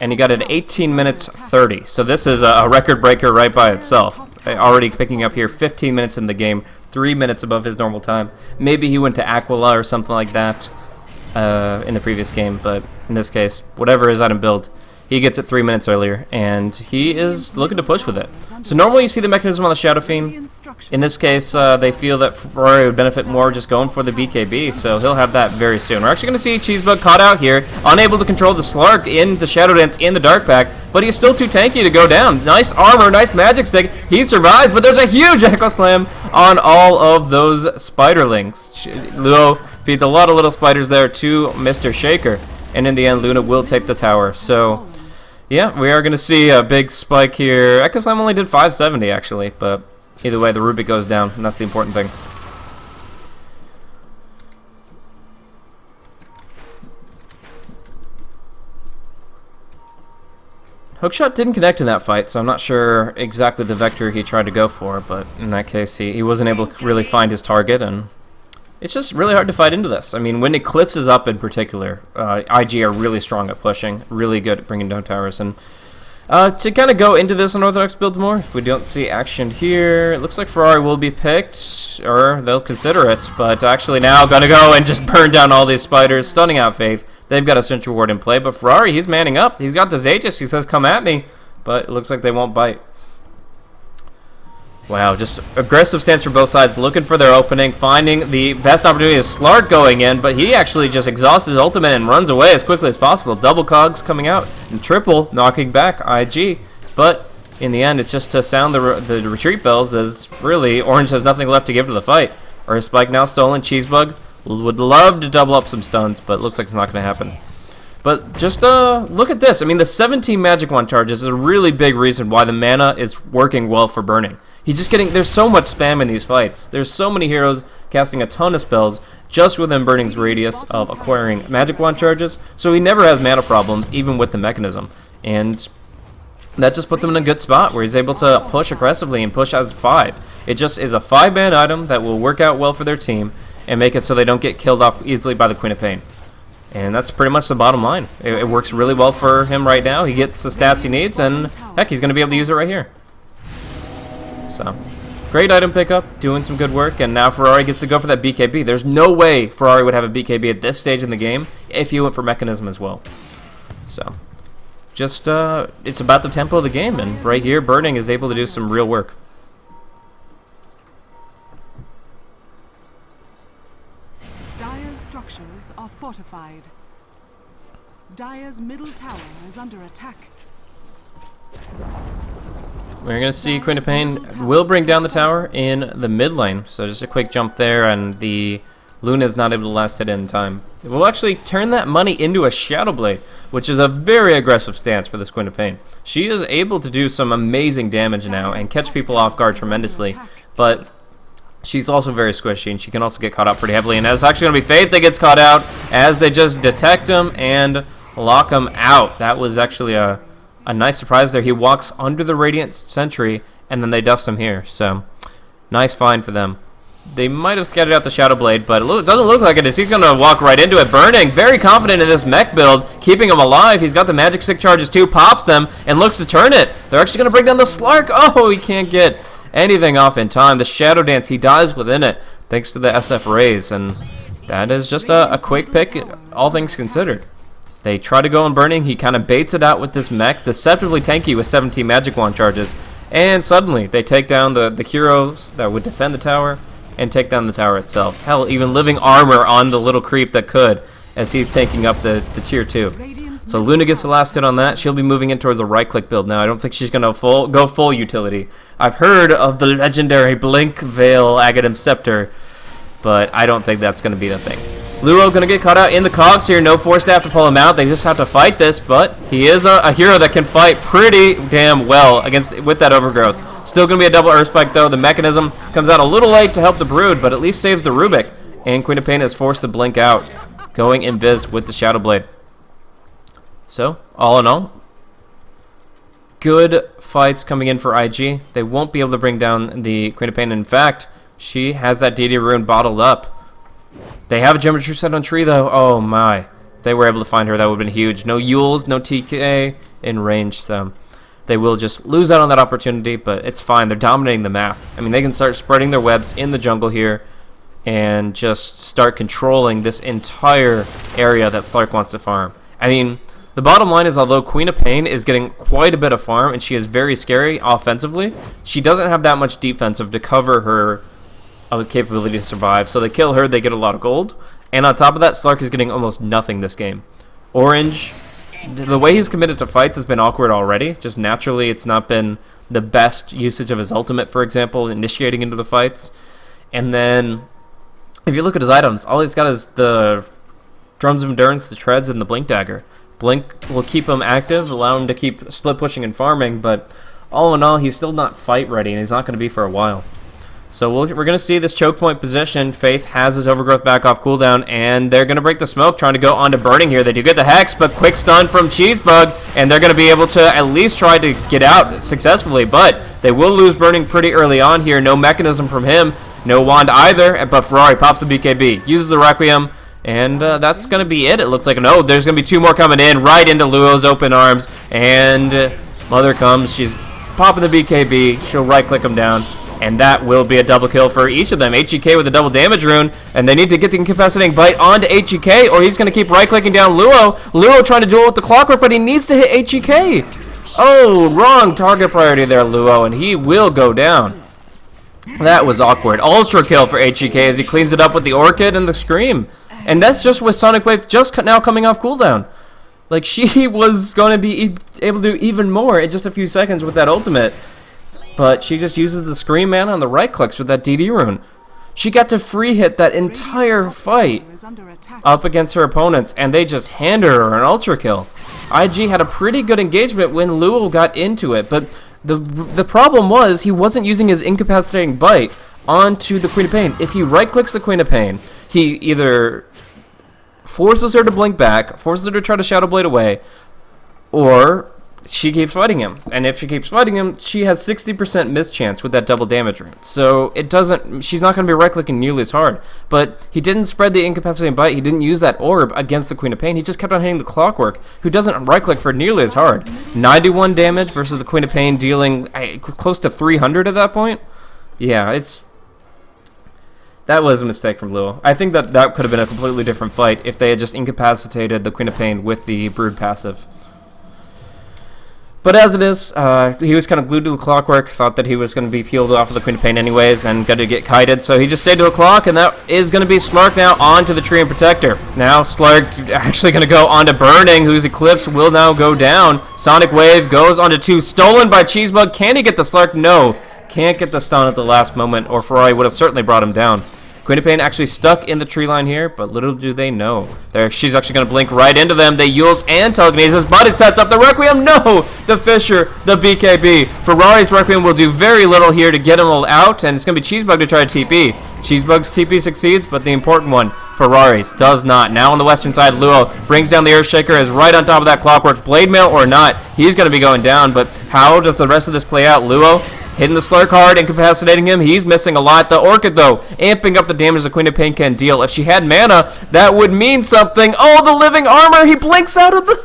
And he got it 18 minutes 30. So this is a record breaker right by itself. already picking up here 15 minutes in the game, 3 minutes above his normal time. Maybe he went to Aquila or something like that in the previous game, but in this case, whatever his item build, he gets it 3 minutes earlier, and he is looking to push with it. So normally you see the mechanism on the Shadow Fiend. In this case, they feel that Ferrari would benefit more just going for the BKB, so he'll have that very soon. We're actually going to see Cheesebug caught out here, unable to control the Slark in the Shadow Dance in the Dark Pack, but he's still too tanky to go down. Nice armor, nice magic stick. He survives, but there's a huge Echo Slam on all of those Spiderlings. Luo feeds a lot of little spiders there to Mr. Shaker, and in the end, Luna will take the tower. So yeah, we are going to see a big spike here. Echo Slam only did 570 actually, but either way, the Rubik goes down, and that's the important thing. Hookshot didn't connect in that fight, so I'm not sure exactly the vector he tried to go for, but in that case, he wasn't able to really find his target, and it's just really hard to fight into this. I mean, when Eclipse is up in particular, IG are really strong at pushing, really good at bringing down towers. And to kind of go into this Unorthodox build more, if we don't see action here, it looks like Ferrari will be picked, or they'll consider it. But actually now going to go and just burn down all these spiders, stunning out Faith. They've got a Sentry Ward in play, but Ferrari, he's manning up. He's got the Zages, he says, come at me. But it looks like they won't bite. Wow, just aggressive stance from both sides, looking for their opening, finding the best opportunity is Slark going in, but he actually just exhausts his ultimate and runs away as quickly as possible. Double cogs coming out, and triple knocking back IG, but in the end, it's just to sound the retreat bells, as really, Orange has nothing left to give to the fight. Earth Spike now stolen, Cheesebug would love to double up some stuns, but looks like it's not going to happen. But just look at this. I mean, the 17 Magic Wand charges is a really big reason why the mana is working well for burning. He's just getting, there's so much spam in these fights. There's so many heroes casting a ton of spells just within Burning's radius of acquiring Magic Wand charges, so he never has mana problems, even with the mechanism. And that just puts him in a good spot where he's able to push aggressively and push as 5. It just is a 5-man item that will work out well for their team and make it so they don't get killed off easily by the Queen of Pain. And that's pretty much the bottom line. It works really well for him right now. He gets the stats he needs, and heck, he's going to be able to use it right here. So, great item pickup, doing some good work, and now Ferrari gets to go for that BKB. There's no way Ferrari would have a BKB at this stage in the game if he went for Mechanism as well. So, just, it's about the tempo of the game, and right here, Burning is able to do some real work. Dire's structures are fortified. Dire's middle tower is under attack. We're going to see Queen of Pain will bring down the tower in the mid lane. So just a quick jump there, and the Luna is not able to last hit in time. It will actually turn that money into a Shadow Blade, which is a very aggressive stance for this Queen of Pain. She is able to do some amazing damage now and catch people off guard tremendously, but she's also very squishy, and she can also get caught out pretty heavily. And that's actually going to be Faith that gets caught out as they just detect him and lock him out. That was actually a nice surprise there. He walks under the Radiant Sentry, and then they dust him here. So, nice find for them. They might have scattered out the Shadow Blade, but it doesn't look like it is. He's going to walk right into it. Burning, very confident in this mech build, keeping him alive. He's got the Magic Stick charges too, pops them, and looks to turn it. They're actually going to bring down the Slark. Oh, he can't get anything off in time. The Shadow Dance, he dies within it, thanks to the SF Rays, and that is just a quick pick, all things considered. They try to go on Burning. He kind of baits it out with this mech, deceptively tanky with 17 Magic Wand charges, and suddenly they take down the heroes that would defend the tower and take down the tower itself. Hell, even living armor on the little creep that could, as he's taking up the tier 2. So Luna gets the last hit on that. She'll be moving in towards a right-click build now. I don't think she's going to go full utility. I've heard of the legendary Blink Veil Agadim Scepter, but I don't think that's going to be the thing. Luo going to get caught out in the cogs here. No Force Staff to pull him out. They just have to fight this, but he is a hero that can fight pretty damn well with that Overgrowth. Still going to be a double Earth Spike, though. The Mechanism comes out a little late to help the Brood, but at least saves the Rubik. And Queen of Pain is forced to blink out, going invis with the Shadow Blade. So, all in all, good fights coming in for IG. They won't be able to bring down the Queen of Pain. In fact, she has that DD rune bottled up. They have a Geometry set on Tree, though. Oh, my. If they were able to find her, that would have been huge. No Yules, no TK in range, so they will just lose out on that opportunity, but it's fine. They're dominating the map. I mean, they can start spreading their webs in the jungle here and just start controlling this entire area that Slark wants to farm. I mean, the bottom line is, although Queen of Pain is getting quite a bit of farm and she is very scary offensively, she doesn't have that much defensive to cover her capability to survive. So they kill her, they get a lot of gold. And on top of that, Slark is getting almost nothing this game. Orange, the way he's committed to fights has been awkward already. Just naturally, it's not been the best usage of his ultimate, for example, initiating into the fights. And then, if you look at his items, all he's got is the Drums of Endurance, the Treads, and the Blink Dagger. Blink will keep him active, allow him to keep split pushing and farming, but all in all, he's still not fight ready, and he's not going to be for a while. So we're going to see this choke point position. Faith has his overgrowth back off cooldown, and they're going to break the smoke, trying to go onto Burning here. They do get the Hex, but quick stun from Cheesebug, and they're going to be able to at least try to get out successfully, but they will lose Burning pretty early on here. No mechanism from him, no wand either, but Ferrari pops the BKB, uses the Requiem, and that's going to be it. It looks like, no, there's going to be two more coming in right into Luo's open arms, and Mother comes. She's popping the BKB. She'll right-click him down. And that will be a double kill for each of them. HEK with a double damage rune, and they need to get the incapacitating bite onto HEK, or he's going to keep right-clicking down Luo. Luo trying to duel with the clockwork, but he needs to hit HEK. Oh, wrong target priority there, Luo, and he will go down. That was awkward. Ultra kill for HEK as he cleans it up with the Orchid and the Scream. And that's just with Sonic Wave just now coming off cooldown. Like, she was going to be able to do even more in just a few seconds with that ultimate. But she just uses the Scream mana on the right clicks with that DD rune. She got to free hit that entire fight up against her opponents, and they just handed her an ultra kill. IG had a pretty good engagement when Luo got into it, but the problem was he wasn't using his incapacitating bite onto the Queen of Pain. If he right clicks the Queen of Pain, he either forces her to blink back, forces her to try to Shadow Blade away, or she keeps fighting him. And if she keeps fighting him, she has 60% miss chance with that double damage rune. So it doesn't, she's not going to be right-clicking nearly as hard. But he didn't spread the incapacitating bite. He didn't use that orb against the Queen of Pain. He just kept on hitting the Clockwork, who doesn't right-click for nearly as hard. 91 damage versus the Queen of Pain dealing close to 300 at that point. Yeah, that was a mistake from Luo. I think that could have been a completely different fight if they had just incapacitated the Queen of Pain with the Brood passive. But as it is, he was kind of glued to the Clockwork, thought that he was going to be peeled off of the Queen of Pain anyways and going to get kited, so he just stayed to a clock, and that is going to be Slark now onto the Tree and Protector. Now Slark actually going to go onto Burning, whose Eclipse will now go down. Sonic Wave goes onto 2, stolen by Cheesebug. Can he get the Slark? No. Can't get the stun at the last moment, or Ferrari would have certainly brought him down. Queen of Pain actually stuck in the tree line here, but little do they know. She's actually going to blink right into them. They Yules and telekinesis, but it sets up the Requiem. No! The Fissure, the BKB. Ferrari's Requiem will do very little here to get him out, and it's going to be Cheesebug to try to TP. Cheesebug's TP succeeds, but the important one, Ferrari's, does not. Now on the western side, Luo brings down the Earthshaker, is right on top of that Clockwork. Blade Mail or not, he's going to be going down, but how does the rest of this play out? Luo hitting the Slark hard, incapacitating him. He's missing a lot. The Orchid, though, amping up the damage the Queen of Pain can deal. If she had mana, that would mean something. Oh, the Living Armor! He blinks out of the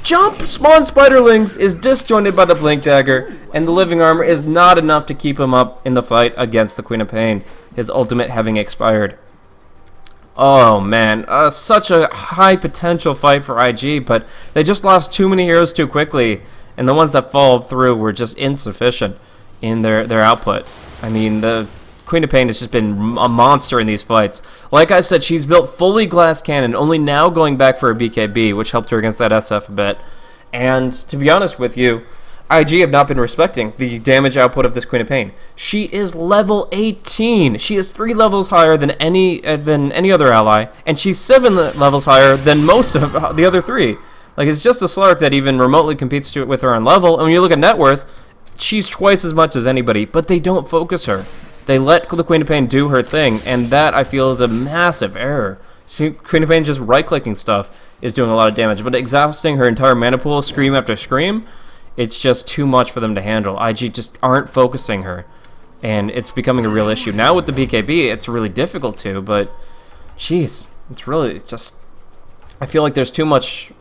jump! Spawn Spiderlings is disjointed by the Blink Dagger, and the Living Armor is not enough to keep him up in the fight against the Queen of Pain, his ultimate having expired. Oh, man. Such a high potential fight for IG, but they just lost too many heroes too quickly, and the ones that followed through were just insufficient in their output. I mean, the Queen of Pain has just been a monster in these fights. Like I said, she's built fully glass cannon, only now going back for a BKB, which helped her against that SF a bit. And to be honest with you, IG have not been respecting the damage output of this Queen of Pain. She is level 18. She is 3 levels higher than any other ally, and she's 7 levels higher than most of the other 3. Like, it's just a Slark that even remotely competes with her on level. And when you look at net worth, she's twice as much as anybody, but they don't focus her. They let the Queen of Pain do her thing, and that, I feel, is a massive error. Queen of Pain just right-clicking stuff is doing a lot of damage, but exhausting her entire mana pool, Scream after Scream, it's just too much for them to handle. IG just aren't focusing her, and it's becoming a real issue. Now with the BKB, it's really difficult to, but, jeez, it's really just... I feel like there's too much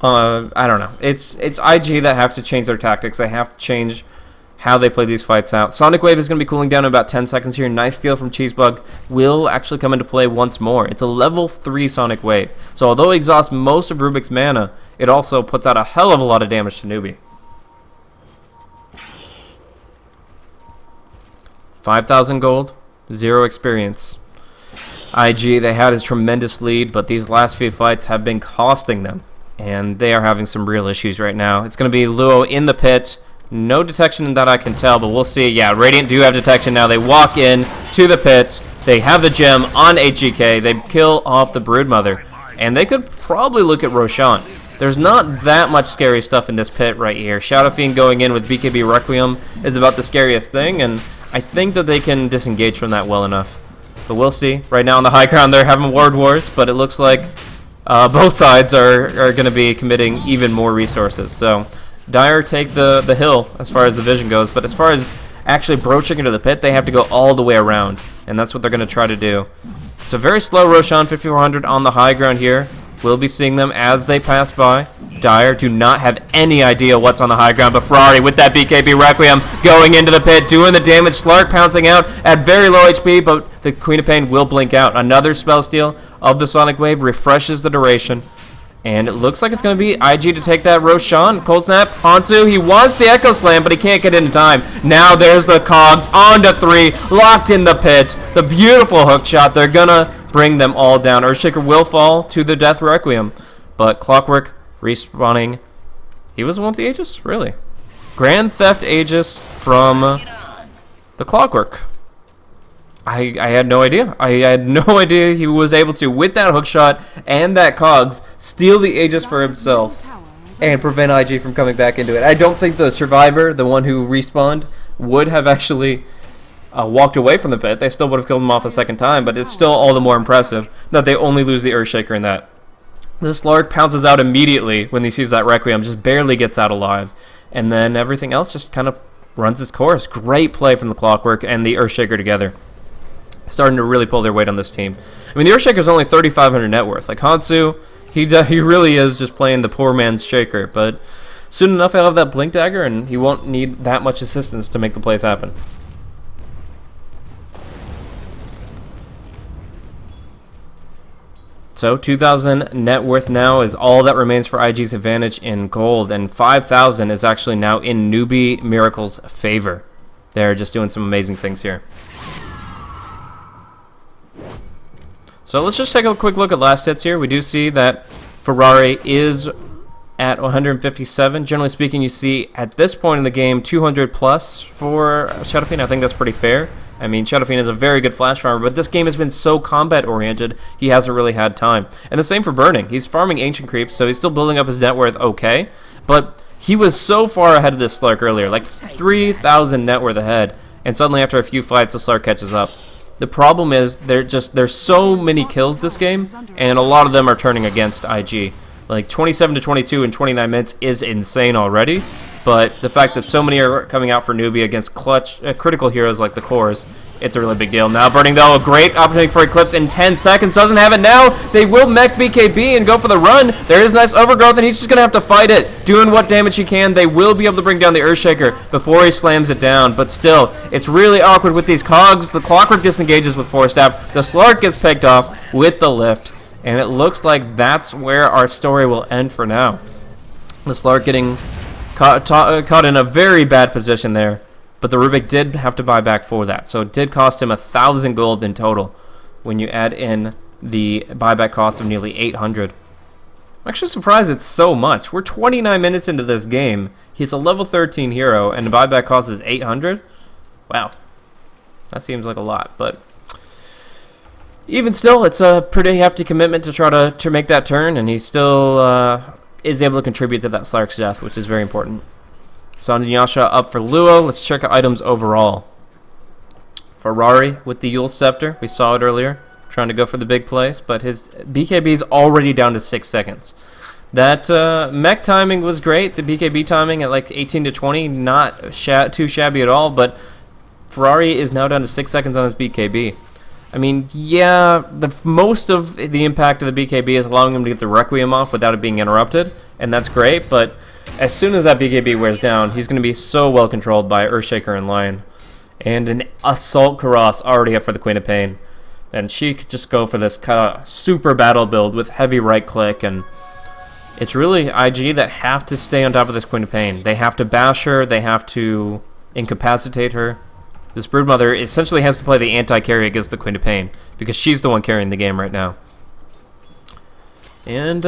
I don't know. It's IG that have to change their tactics. They have to change how they play these fights out. Sonic Wave is going to be cooling down in about 10 seconds here. Nice steal from Cheesebug will actually come into play once more. It's a level 3 Sonic Wave. So although it exhausts most of Rubik's mana, it also puts out a hell of a lot of damage to Newbee. 5,000 gold, 0 experience. IG, they had a tremendous lead, but these last few fights have been costing them. And they are having some real issues right now. It's going to be Luo in the pit. No detection that I can tell, but we'll see. Yeah, Radiant do have detection now. They walk in to the pit. They have the gem on HGK. They kill off the Broodmother. And they could probably look at Roshan. There's not that much scary stuff in this pit right here. Shadow Fiend going in with BKB Requiem is about the scariest thing, and I think that they can disengage from that well enough. But we'll see. Right now on the high ground, they're having ward wars, but it looks like both sides are going to be committing even more resources. So Dire take the hill as far as the vision goes, but as far as actually broaching into the pit, they have to go all the way around, and that's what they're going to try to do. So very slow Roshan, 5400 on the high ground here. We'll be seeing them as they pass by. Dire do not have any idea what's on the high ground, but Ferrari with that BKB Requiem going into the pit, doing the damage. Slark pouncing out at very low HP, but the Queen of Pain will blink out. Another spell steal of the Sonic Wave refreshes the duration. And it looks like it's going to be IG to take that Roshan. Cold Snap, Hansu, he wants the Echo Slam, but he can't get in time. Now there's the Cogs on to 3, locked in the pit. The beautiful hook shot. They're going to bring them all down. Earthshaker will fall to the Death Requiem, but Clockwork respawning. He was the one with the Aegis? Really? Grand Theft Aegis from the Clockwork. I had no idea. I had no idea he was able to, with that hookshot and that Cogs, steal the Aegis for himself and prevent IG from coming back into it. I don't think the survivor, the one who respawned, would have actually walked away from the pit. They still would have killed him off a second time, but it's still all the more impressive that they only lose the Earthshaker in that. This Lark pounces out immediately when he sees that Requiem, just barely gets out alive, and then everything else just kind of runs its course. Great play from the Clockwork and the Earthshaker together. Starting to really pull their weight on this team. I mean, the Earthshaker is only 3,500 net worth. Like Hansu, he really is just playing the poor man's Shaker, but soon enough he'll have that Blink Dagger, and he won't need that much assistance to make the plays happen. So 2,000 net worth now is all that remains for IG's advantage in gold, and 5,000 is actually now in Newbee Miracle's favor. They're just doing some amazing things here. So let's just take a quick look at last hits here. We do see that Ferrari is at 157. Generally speaking, you see at this point in the game 200 plus for Shadow Fiend. I think that's pretty fair. I mean, Shadow Fiend is a very good flash farmer, but this game has been so combat-oriented, he hasn't really had time. And the same for Burning. He's farming Ancient Creeps, so he's still building up his net worth okay, but he was so far ahead of this Slark earlier, like 3,000 net worth ahead, and suddenly after a few fights, the Slark catches up. The problem is there's so many kills this game, and a lot of them are turning against IG. Like 27 to 22 in 29 minutes is insane already, but the fact that so many are coming out for Newbee against critical heroes like the Cores, it's a really big deal. Now Burning though, a great opportunity for Eclipse in 10 seconds, doesn't have it now. They will mech BKB and go for the run. There is nice overgrowth, and he's just going to have to fight it, doing what damage he can. They will be able to bring down the Earthshaker before he slams it down, but still, it's really awkward with these Cogs. The Clockwork disengages with Force Staff. The Slark gets picked off with the lift, and it looks like that's where our story will end for now. The Slark getting caught in a very bad position there, but the Rubik did have to buy back for that, so it did cost him 1,000 gold in total when you add in the buyback cost of nearly 800. I'm actually surprised it's so much. We're 29 minutes into this game. He's a level 13 hero, and the buyback cost is 800? Wow. That seems like a lot, but even still, it's a pretty hefty commitment to try to make that turn, and he still is able to contribute to that Slark's death, which is very important. Sandyasha up for Luo. Let's check out items overall. Ferrari with the Yule Scepter. We saw it earlier, trying to go for the big plays, but his BKB is already down to 6 seconds. That mech timing was great. The BKB timing at like 18 to 20, not too shabby at all, but Ferrari is now down to 6 seconds on his BKB. I mean, yeah, most of the impact of the BKB is allowing him to get the Requiem off without it being interrupted, and that's great, but as soon as that BKB wears down, he's going to be so well controlled by Earthshaker and Lion. And an Assault Karas already up for the Queen of Pain. And she could just go for this kind of super battle build with heavy right click, and it's really IG that have to stay on top of this Queen of Pain. They have to bash her, they have to incapacitate her. This Broodmother essentially has to play the anti-carry against the Queen of Pain, because she's the one carrying the game right now. And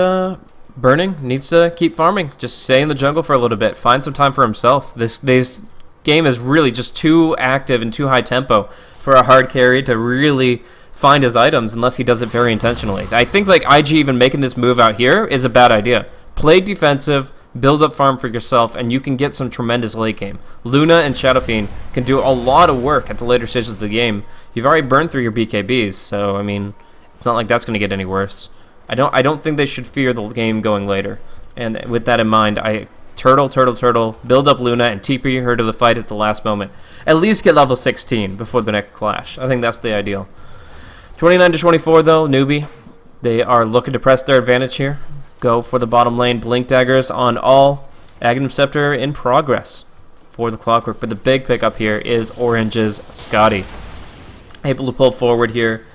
Burning needs to keep farming. Just stay in the jungle for a little bit. Find some time for himself. This game is really just too active and too high tempo for a hard carry to really find his items unless he does it very intentionally. I think like IG even making this move out here is a bad idea. Play defensive, build up farm for yourself, and you can get some tremendous late game. Luna and Shadow Fiend can do a lot of work at the later stages of the game. You've already burned through your BKBs, so I mean, it's not like that's going to get any worse. I don't think they should fear the game going later. And with that in mind, Turtle, build up Luna and TP her to the fight at the last moment. At least get level 16 before the next clash. I think that's the ideal. 29-24 though, Newbee. They are looking to press their advantage here. Go for the bottom lane. Blink daggers on all. Aghanim Scepter in progress for the Clockwork. But the big pickup here is Orange's Scotty. Able to pull forward here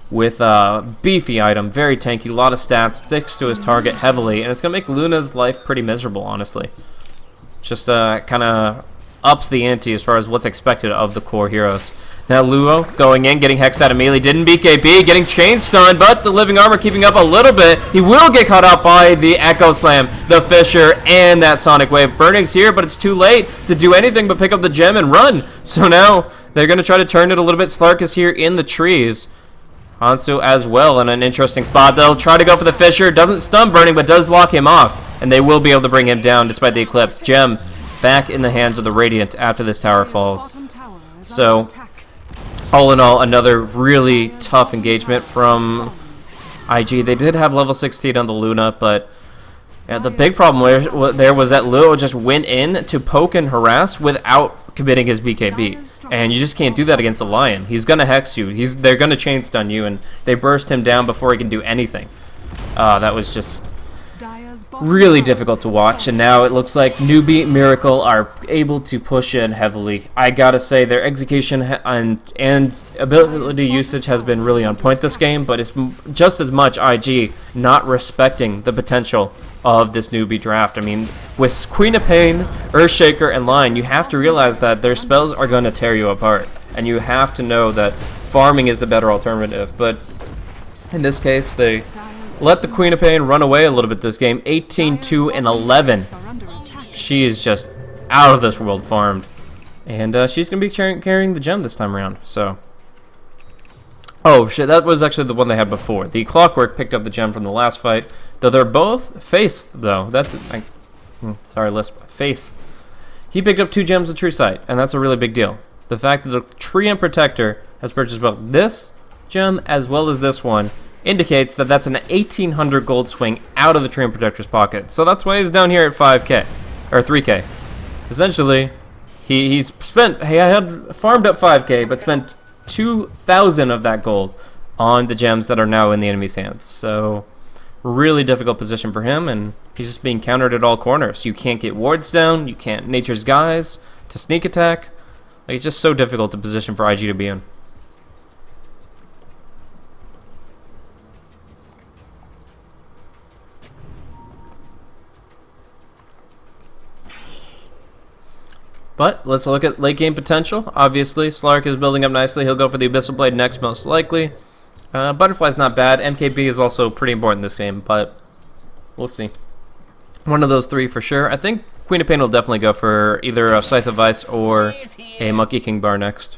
with a beefy item. Very tanky, a lot of stats. Sticks to his target heavily. And it's going to make Luna's life pretty miserable, honestly. Just kind of ups the ante as far as what's expected of the core heroes. Now Luo going in, getting hexed out immediately. Didn't BKB, getting chain stunned, but the living armor keeping up a little bit. He will get caught out by the Echo Slam, the Fissure, and that Sonic Wave. Burning's here, but it's too late to do anything but pick up the gem and run. So now they're going to try to turn it a little bit. Slark is here in the trees. Hansu as well in an interesting spot. They'll try to go for the Fissure. Doesn't stun Burning, but does block him off. And they will be able to bring him down despite the Eclipse. Gem back in the hands of the Radiant after this tower falls. So all in all, another really tough engagement from IG. They did have level 16 on the Luna, but the big problem there was that Luo just went in to poke and harass without committing his BKB. And you just can't do that against the Lion. He's going to hex you. They're going to chain stun you, and they burst him down before he can do anything. That was just really difficult to watch, and now it looks like Newbee Miracle are able to push in heavily. I gotta say their execution and ability usage has been really on point this game, but it's just as much IG not respecting the potential of this Newbee draft. I mean, with Queen of Pain, Earthshaker, and Lion, you have to realize that their spells are going to tear you apart, and you have to know that farming is the better alternative. But in this case, they let the Queen of Pain run away a little bit this game. 18-11. She is just out of this world farmed. And she's going to be carrying the gem this time around. So, oh shit, that was actually the one they had before. The Clockwork picked up the gem from the last fight. Though they're both Faith, though. Sorry, Lisp. Faith. He picked up 2 gems of True Sight, and that's a really big deal. The fact that the Treant Protector has purchased both this gem as well as this one indicates that that's an 1,800 gold swing out of the Treant Protector's pocket. So that's why he's down here at 5k, or 3k. Essentially, he had farmed up 5k, but spent 2,000 of that gold on the gems that are now in the enemy's hands. So really difficult position for him, and he's just being countered at all corners. You can't get wards down, you can't Nature's Guise to sneak attack. Like, it's just so difficult to position for IG to be in. But let's look at late game potential. Obviously, Slark is building up nicely. He'll go for the Abyssal Blade next, most likely. Butterfly's not bad. MKB is also pretty important in this game, but we'll see. One of those 3 for sure. I think Queen of Pain will definitely go for either a Scythe of Ice or a Monkey King Bar next.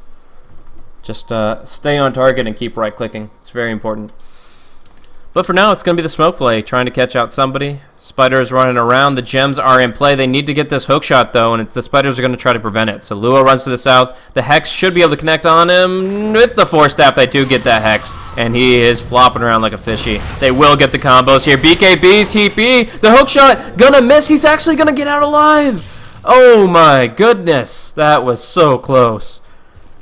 Just stay on target and keep right-clicking. It's very important. But for now, it's going to be the smoke play, trying to catch out somebody. Spider is running around. The gems are in play. They need to get this hook shot, though, and the spiders are going to try to prevent it. So Luo runs to the south. The Hex should be able to connect on him. With the Force Staff, they do get that Hex, and he is flopping around like a fishy. They will get the combos here. BKB, TP, the hook shot, gonna miss. He's actually going to get out alive. Oh, my goodness. That was so close.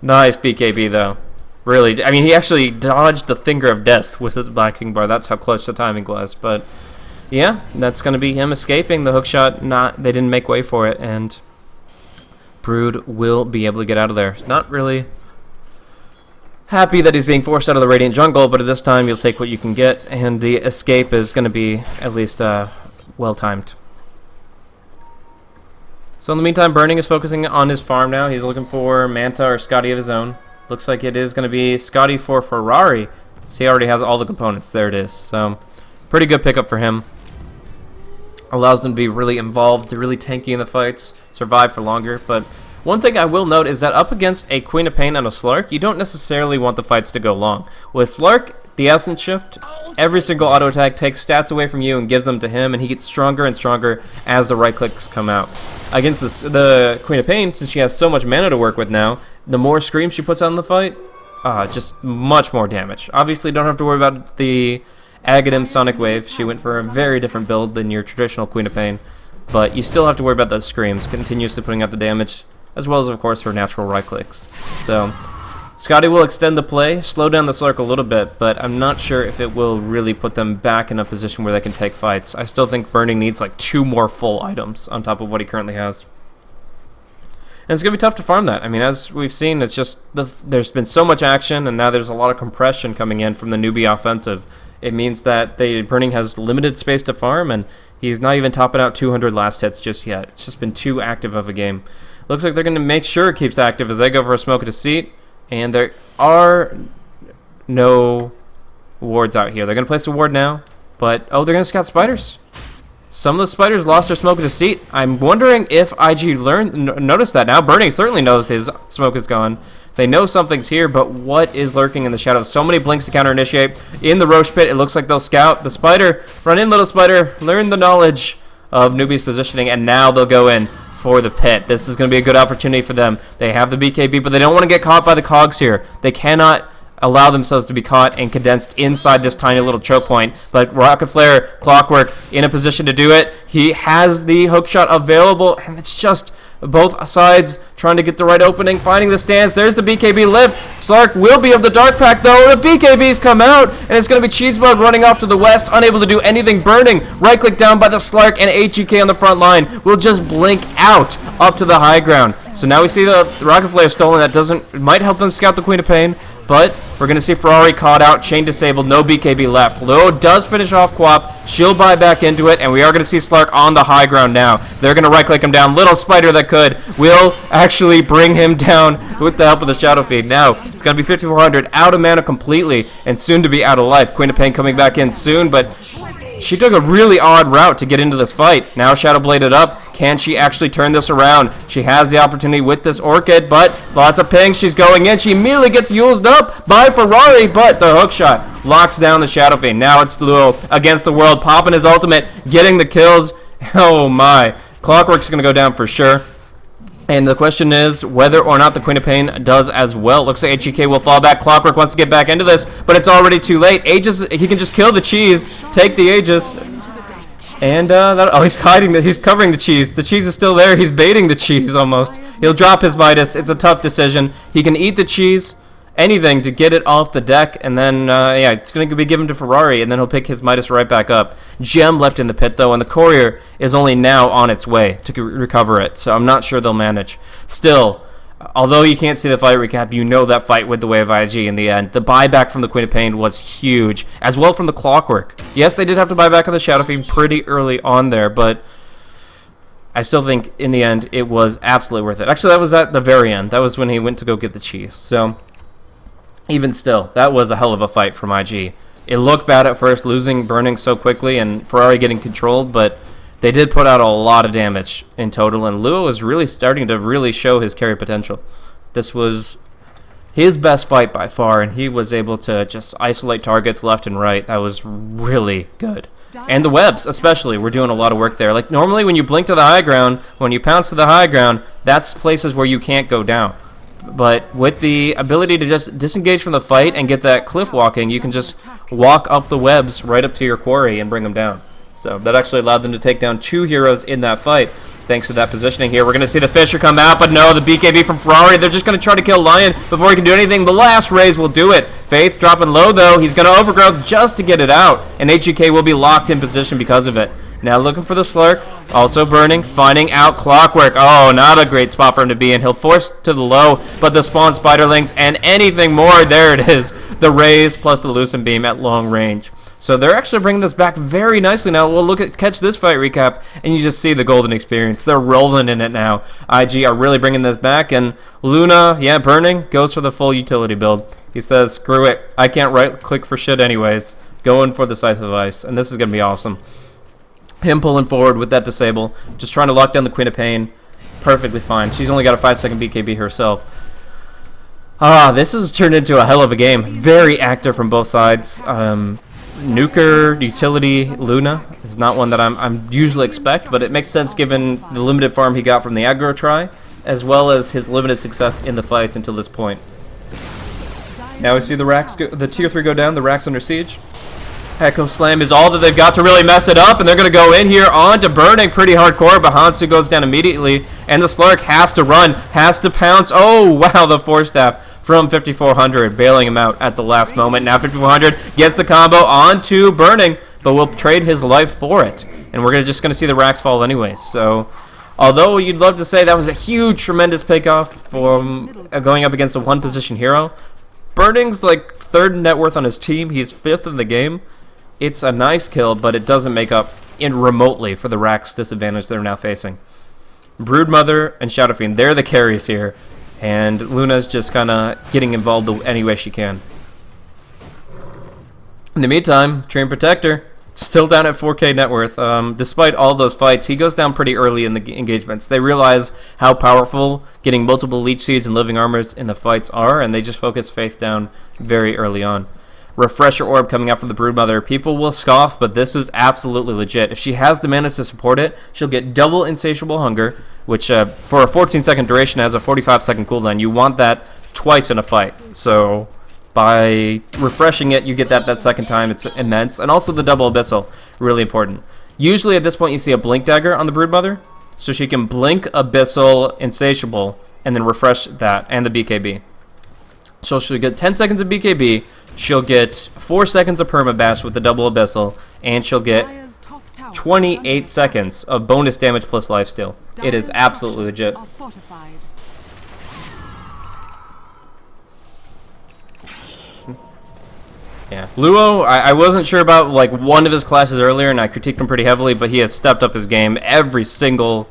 Nice BKB, though. Really, I mean, he actually dodged the Finger of Death with the Black King Bar. That's how close the timing was. But yeah, that's going to be him escaping the hookshot. They didn't make way for it, and Brood will be able to get out of there. Not really happy that he's being forced out of the Radiant Jungle, but at this time you'll take what you can get, and the escape is going to be at least well-timed. So in the meantime, Burning is focusing on his farm now. He's looking for Manta or Scotty of his own. Looks like it is going to be Scotty for Ferrari. So he already has all the components. There it is. So pretty good pickup for him. Allows them to be really involved, really tanky in the fights, survive for longer. But one thing I will note is that up against a Queen of Pain and a Slark, you don't necessarily want the fights to go long. With Slark, the Essence Shift, every single auto attack takes stats away from you and gives them to him, and he gets stronger and stronger as the right clicks come out. Against the Queen of Pain, since she has so much mana to work with now, the more screams she puts out in the fight, just much more damage. Obviously, don't have to worry about the Aghanim Sonic Wave. She went for a very different build than your traditional Queen of Pain, but you still have to worry about those screams, continuously putting out the damage, as well as, of course, her natural right clicks. So Scotty will extend the play, slow down the Slark a little bit, but I'm not sure if it will really put them back in a position where they can take fights. I still think Burning needs like 2 more full items on top of what he currently has. And it's going to be tough to farm that. I mean, as we've seen, it's just there's been so much action, and now there's a lot of compression coming in from the Newbee offensive. It means that Burning has limited space to farm, and he's not even topping out 200 last hits just yet. It's just been too active of a game. Looks like they're going to make sure it keeps active as they go for a smoke at a seat. And there are no wards out here. They're going to place a ward now. But, oh, they're going to scout spiders. Some of the spiders lost their smoke at a seat. I'm wondering if IG noticed that now. Burning certainly knows his smoke is gone. They know something's here, but what is lurking in the shadows? So many blinks to counter initiate. In the Roche pit, it looks like they'll scout. The spider, run in, little spider. Learn the knowledge of Newbee's positioning, and now they'll go in for the pit. This is going to be a good opportunity for them. They have the BKB, but they don't want to get caught by the cogs here. They cannot allow themselves to be caught and condensed inside this tiny little choke point. But Rocket Flare, Clockwork, in a position to do it. He has the hook shot available, and it's just both sides trying to get the right opening, finding the stance. There's the BKB lift. Slark will be able to Dark Pack, though. The BKBs come out, and it's going to be Cheesebug running off to the west, unable to do anything. Burning, right-click down by the Slark, and HEK on the front line will just blink out up to the high ground. So now we see the Rocket Flare stolen. That might help them scout the Queen of Pain, but we're going to see Ferrari caught out, chain disabled, no BKB left. Fluo does finish off Quap. She'll buy back into it, and we are going to see Slark on the high ground now. They're going to right-click him down. Little spider that could will actually bring him down with the help of the Shadow Feed. Now, it's going to be 5,400, out of mana completely, and soon to be out of life. Queen of Pain coming back in soon, but she took a really odd route to get into this fight. Now Shadow Bladed up. Can she actually turn this around? She has the opportunity with this Orchid, but lots of pings. She's going in. She immediately gets used up by Ferrari, but the hook shot locks down the Shadow Fiend. Now it's Luo against the world, popping his ultimate, getting the kills. Oh my. Clockwork's going to go down for sure. And the question is whether or not the Queen of Pain does as well. Looks like HEK will fall back. Clockwork wants to get back into this, but it's already too late. Aegis, he can just kill the cheese, take the Aegis. And, he's hiding he's covering the cheese. The cheese is still there. He's baiting the cheese almost. He'll drop his Midas. It's a tough decision. He can eat the cheese, anything to get it off the deck, and then, it's going to be given to Ferrari, and then he'll pick his Midas right back up. Gem left in the pit, though, and the Courier is only now on its way to recover it, so I'm not sure they'll manage. Still, although you can't see the fight recap, you know that fight with the Wave IG in the end. The buyback from the Queen of Pain was huge, as well from the Clockwork. Yes, they did have to buy back on the Shadow Fiend pretty early on there, but I still think in the end it was absolutely worth it. Actually, that was at the very end. That was when he went to go get the cheese. So even still, that was a hell of a fight from IG. It looked bad at first, losing Burning so quickly and Ferrari getting controlled, but they did put out a lot of damage in total, and Luo is really starting to really show his carry potential. This was his best fight by far, and he was able to just isolate targets left and right. That was really good. And the webs, especially, we're doing a lot of work there. Like, normally when you blink to the high ground, when you pounce to the high ground, that's places where you can't go down. But with the ability to just disengage from the fight and get that cliff walking, you can just walk up the webs right up to your quarry and bring them down. So that actually allowed them to take down 2 heroes in that fight. thanks to that positioning here. We're going to see the Fisher come out, but no, the BKB from Ferrari, they're just going to try to kill Lion before he can do anything. The last raise will do it. Faith dropping low, though. He's going to overgrowth just to get it out, and HGK will be locked in position because of it. Now looking for the Slurk, also burning, finding out Clockwork. Oh, not a great spot for him to be in. He'll force to the low, but the spawn Spiderlings and anything more, there it is. The raise plus the Lucent Beam at long range. So they're actually bringing this back very nicely now. We'll catch this fight recap, and you just see the golden experience. They're rolling in it now. IG are really bringing this back, and Luna, yeah, burning, goes for the full utility build. He says, screw it. I can't right-click for shit anyways. Going for the Scythe of Ice, and this is going to be awesome. Him pulling forward with that disable, just trying to lock down the Queen of Pain. Perfectly fine. She's only got a 5-second BKB herself. This has turned into a hell of a game. Very active from both sides. Nuker, utility, Luna is not one that I'm usually expect, but it makes sense given the limited farm he got from the aggro try, as well as his limited success in the fights until this point. Now we see the racks, the tier 3 go down, the racks under siege. Echo Slam is all that they've got to really mess it up, and they're going to go in here on to burning pretty hardcore, but Hansu goes down immediately, and the Slurk has to run, has to pounce. Oh, wow, the Force Staff from 5400, bailing him out at the last moment. Now 5400 gets the combo onto burning, but will trade his life for it, and we're just going to see the racks fall anyway. So, although you'd love to say that was a huge, tremendous pickoff from going up against a one-position hero, Burning's like 3rd net worth on his team. He's 5th in the game. It's a nice kill, but it doesn't make up remotely for the Rack's disadvantage they're now facing. Broodmother and Shadowfiend, they're the carries here, and Luna's just kind of getting involved any way she can. In the meantime, Train Protector, still down at 4K net worth. Despite all those fights, he goes down pretty early in the engagements. They realize how powerful getting multiple Leech Seeds and Living Armors in the fights are, and they just focus Faith down very early on. Refresher Orb coming out from the Broodmother. People will scoff, but this is absolutely legit. If she has the mana to support it, she'll get double Insatiable Hunger, which for a 14-second duration has a 45-second cooldown. You want that twice in a fight. So by refreshing it, you get that second time. It's immense. And also the double Abyssal, really important. Usually at this point you see a Blink Dagger on the Broodmother, so she can Blink, Abyssal, Insatiable, and then refresh that, and the BKB. So she'll get 10 seconds of BKB, she'll get 4 seconds of Permabash with the double Abyssal, and she'll get 28 seconds of bonus damage plus lifesteal. It is absolutely legit. Yeah, Luo, I wasn't sure about like one of his classes earlier, and I critiqued him pretty heavily, but he has stepped up his game every single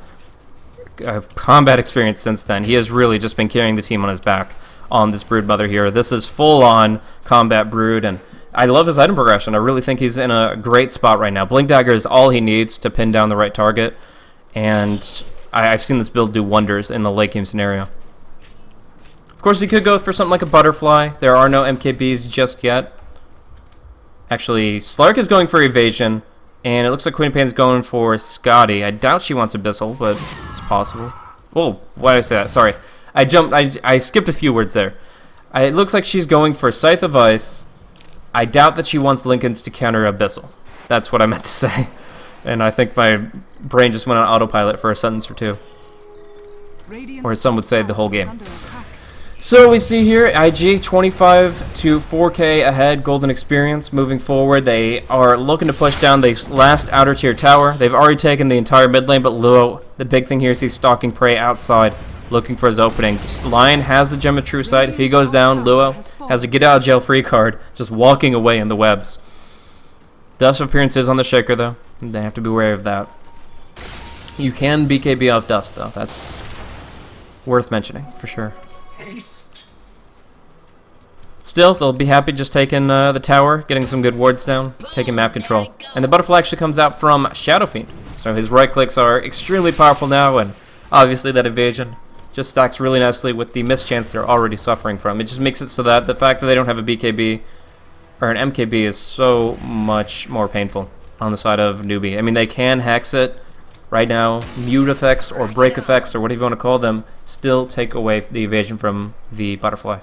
combat experience since then. He has really just been carrying the team on his back on this Broodmother here. This is full-on combat Brood, and I love his item progression. I really think he's in a great spot right now. Blink Dagger is all he needs to pin down the right target, and I've seen this build do wonders in the late game scenario. Of course, he could go for something like a Butterfly. There are no MKBs just yet. Actually, Slark is going for Evasion, and it looks like Queen of Pain's going for Scotty. I doubt she wants Abyssal, but it's possible. Whoa, why did I say that? Sorry. I skipped a few words there. It looks like she's going for Scythe of Ice. I doubt that she wants Lincolns to counter Abyssal. That's what I meant to say. And I think my brain just went on autopilot for a sentence or two. Or some would say the whole game. So we see here, IG 25 to 4K ahead, golden experience. Moving forward, they are looking to push down the last outer tier tower. They've already taken the entire mid lane, but Luo, the big thing here is he's stalking prey outside, looking for his opening. Lion has the Gem of True Sight. If he goes down, Luo has a get out of jail free card, just walking away in the webs. Dust of Appearance is on the Shaker though. They have to be wary of that. You can BKB off Dust though. That's worth mentioning for sure. Still, they'll be happy just taking the tower, getting some good wards down, taking map control. And the Butterfly actually comes out from Shadowfiend. So his right clicks are extremely powerful now, and obviously that evasion just stacks really nicely with the mischance they're already suffering from. It just makes it so that the fact that they don't have a BKB or an MKB is so much more painful on the side of Newbee. I mean, they can hex it right now. Mute effects or break effects or whatever you want to call them still take away the evasion from the Butterfly.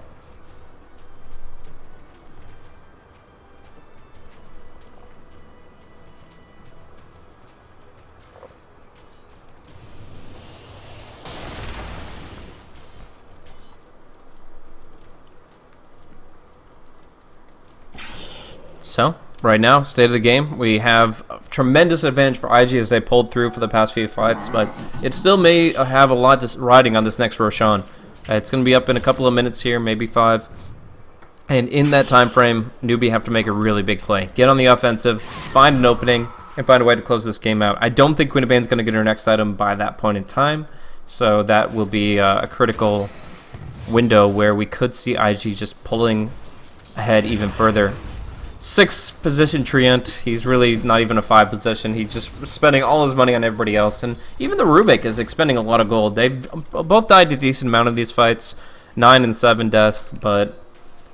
So, right now, state of the game, we have a tremendous advantage for IG as they pulled through for the past few fights, but it still may have a lot riding on this next Roshan. It's going to be up in a couple of minutes here, maybe 5. And in that time frame, Newbee have to make a really big play. Get on the offensive, find an opening, and find a way to close this game out. I don't think Quinnipine's going to get her next item by that point in time, so that will be a critical window where we could see IG just pulling ahead even further. 6 position Treant. He's really not even a 5 position. He's just spending all his money on everybody else. And even the Rubik is expending a lot of gold. They've both died a decent amount of these fights. 9 and 7 deaths, but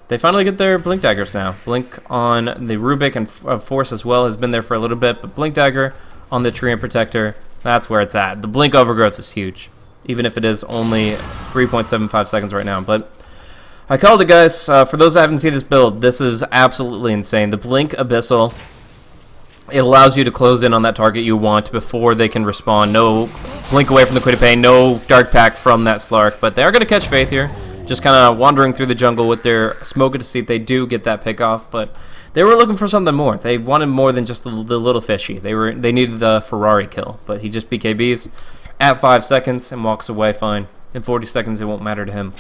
they finally get their Blink Daggers now. Blink on the Rubik and Force as well has been there for a little bit, but Blink Dagger on the Treant Protector, that's where it's at. The Blink Overgrowth is huge, even if it is only 3.75 seconds right now. But I called it, guys. For those that haven't seen this build, this is absolutely insane. The Blink Abyssal, it allows you to close in on that target you want before they can respawn. No Blink away from the Quinnipiane, no Dark Pact from that Slark, but they are going to catch Faith here. Just kind of wandering through the jungle with their smoke to see if they do get that pick off, but they were looking for something more. They wanted more than just the little fishy. They needed the Ferrari kill, but he just BKBs at 5 seconds and walks away fine. In 40 seconds, it won't matter to him.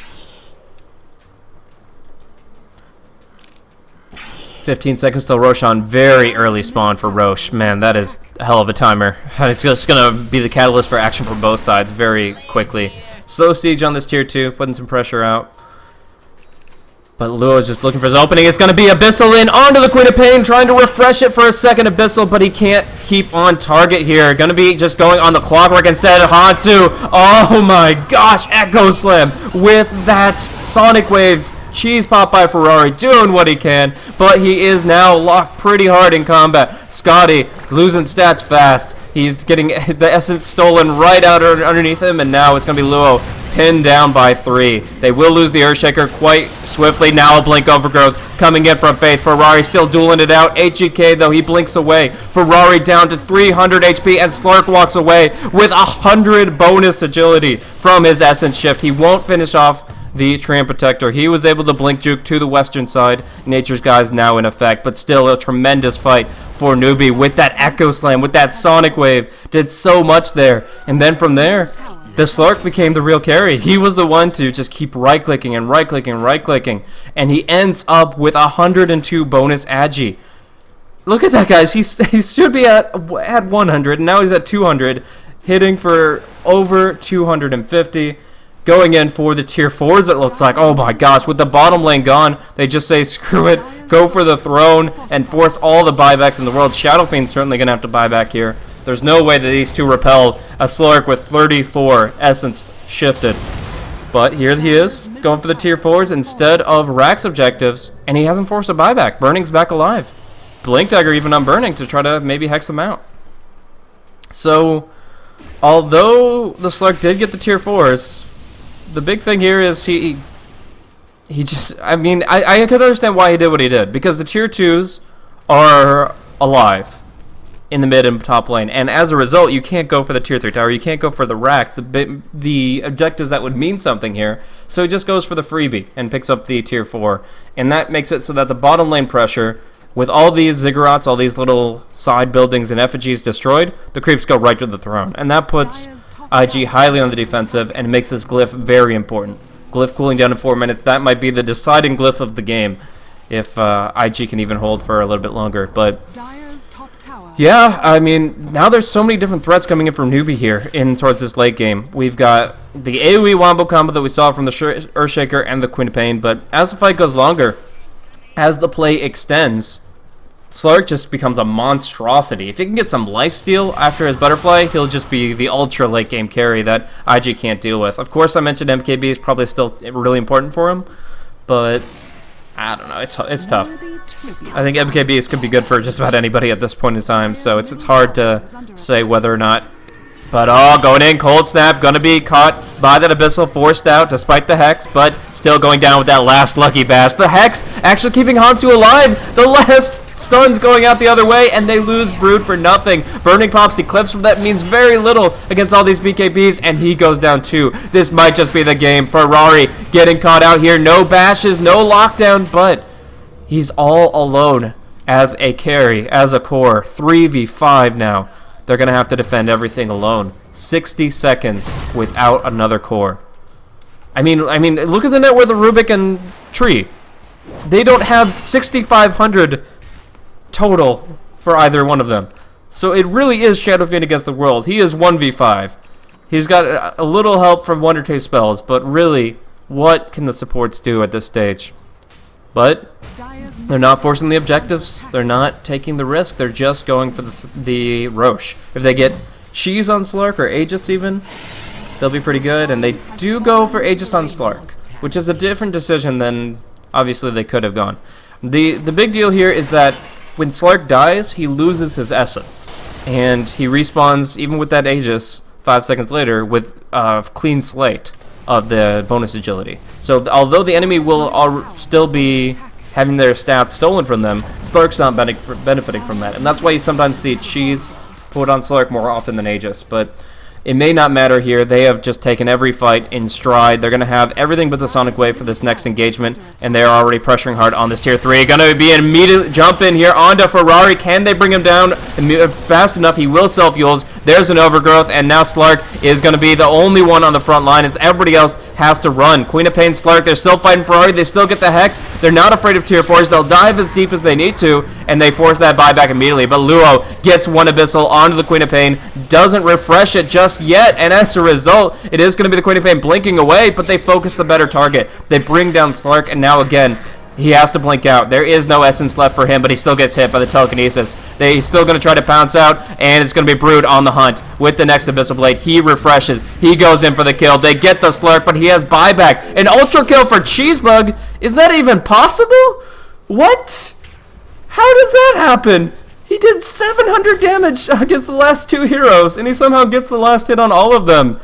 15 seconds till Roshan. Very early spawn for Roche. Man, that is a hell of a timer. It's just going to be the catalyst for action from both sides very quickly. Slow siege on this tier 2, putting some pressure out. But Luo is just looking for his opening. It's going to be Abyssal in onto the Quinnipiane, trying to refresh it for a second Abyssal, but he can't keep on target here. Going to be just going on the clockwork instead of Hansu. Oh my gosh, Echo Slam with that Sonic Wave. Cheese pop by Ferrari, doing what he can, but he is now locked pretty hard in combat. Scotty losing stats fast. He's getting the essence stolen right out underneath him, and now it's going to be Luo pinned down by 3. They will lose the Earthshaker quite swiftly. Now a Blink Overgrowth coming in from Faith. Ferrari still dueling it out. HGK, though, he blinks away. Ferrari down to 300 HP, and Slark walks away with 100 bonus agility from his essence shift. He won't finish off the Treant Protector. He was able to blink juke to the western side. Nature's Guise now in effect, but still a tremendous fight for Newbee with that Echo Slam, with that Sonic Wave. Did so much there. And then from there, the Slark became the real carry. He was the one to just keep right-clicking and right-clicking and right-clicking. And he ends up with 102 bonus agi. Look at that, guys. He should be at 100, and now he's at 200, hitting for over 250. Going in for the tier 4s, it looks like. Oh my gosh, with the bottom lane gone, they just say screw it, go for the throne, and force all the buybacks in the world. Shadow Fiend's certainly going to have to buy back here. There's no way that these two repel a Slark with 34 essence shifted. But here he is, going for the tier 4s instead of Rax objectives, and he hasn't forced a buyback. Burning's back alive. Blink Dagger even on Burning to try to maybe hex him out. So, although the Slark did get the tier 4s, the big thing here is he just, I mean, I could understand why he did what he did, because the tier 2s are alive in the mid and top lane, and as a result, you can't go for the tier 3 tower, you can't go for the racks, the objectives that would mean something here, so he just goes for the freebie and picks up the tier 4, and that makes it so that the bottom lane pressure, with all these ziggurats, all these little side buildings and effigies destroyed, the creeps go right to the throne, and that puts IG highly on the defensive and makes this glyph very important. Glyph cooling down in 4 minutes, that might be the deciding glyph of the game if IG can even hold for a little bit longer. But yeah, I mean, now there's so many different threats coming in from Newbee here in towards this late game. We've got the AoE wombo combo that we saw from the Earthshaker and the Quinnipiane, but as the fight goes longer, as the play extends, Slark just becomes a monstrosity. If he can get some lifesteal after his butterfly, he'll just be the ultra late game carry that IG can't deal with. Of course, I mentioned MKB is probably still really important for him, but I don't know. It's tough. I think MKBs could be good for just about anybody at this point in time, so it's hard to say whether or not. But going in, cold snap, gonna be caught by that Abyssal, forced out despite the Hex, but still going down with that last Lucky Bash. The Hex actually keeping Hansu alive. The last stun's going out the other way, and they lose Brood for nothing. Burning Pops Eclipse from that means very little against all these BKBs, and he goes down too. This might just be the game. Ferrari getting caught out here. No bashes, no lockdown, but he's all alone as a carry, as a core. 3v5 now. They're going to have to defend everything alone. 60 seconds without another core. I mean, look at the net worth of Rubik and Tree. They don't have 6,500 total for either one of them. So it really is Shadow Fiend against the world. He is 1v5. He's got a little help from one or two spells, but really, what can the supports do at this stage? But they're not forcing the objectives. They're not taking the risk. They're just going for the Roche. If they get Cheese on Slark or Aegis even, they'll be pretty good. And they do go for Aegis on Slark, which is a different decision than obviously they could have gone. The big deal here is that when Slark dies, he loses his essence. And he respawns, even with that Aegis, 5 seconds later, with a clean slate of the bonus agility. So although the enemy will still be having their stats stolen from them, Slark's not benefiting from that. And that's why you sometimes see Cheese put on Slark more often than Aegis. But it may not matter here. They have just taken every fight in stride. They're going to have everything but the Sonic Wave for this next engagement, and they're already pressuring hard on this tier 3. Going to be an immediate jump in here onto Ferrari. Can they bring him down fast enough? He will self-fuels. There's an overgrowth, and now Slark is going to be the only one on the front line as everybody else has to run. Queen of Pain, Slark, they're still fighting Ferrari. They still get the Hex. They're not afraid of tier 4s. They'll dive as deep as they need to, and they force that buyback immediately. But Luo gets one Abyssal onto the Queen of Pain, doesn't refresh it just yet, and as a result, it is going to be the Queen of Pain blinking away, but they focus the better target. They bring down Slark, and now again, he has to blink out. There is no essence left for him, but he still gets hit by the telekinesis. He's still going to try to pounce out, and it's going to be Brood on the hunt with the next Abyssal Blade. He refreshes. He goes in for the kill. They get the Slark, but he has buyback. An ultra kill for Cheesebug. Is that even possible? What? How does that happen? He did 700 damage against the last two heroes, and he somehow gets the last hit on all of them.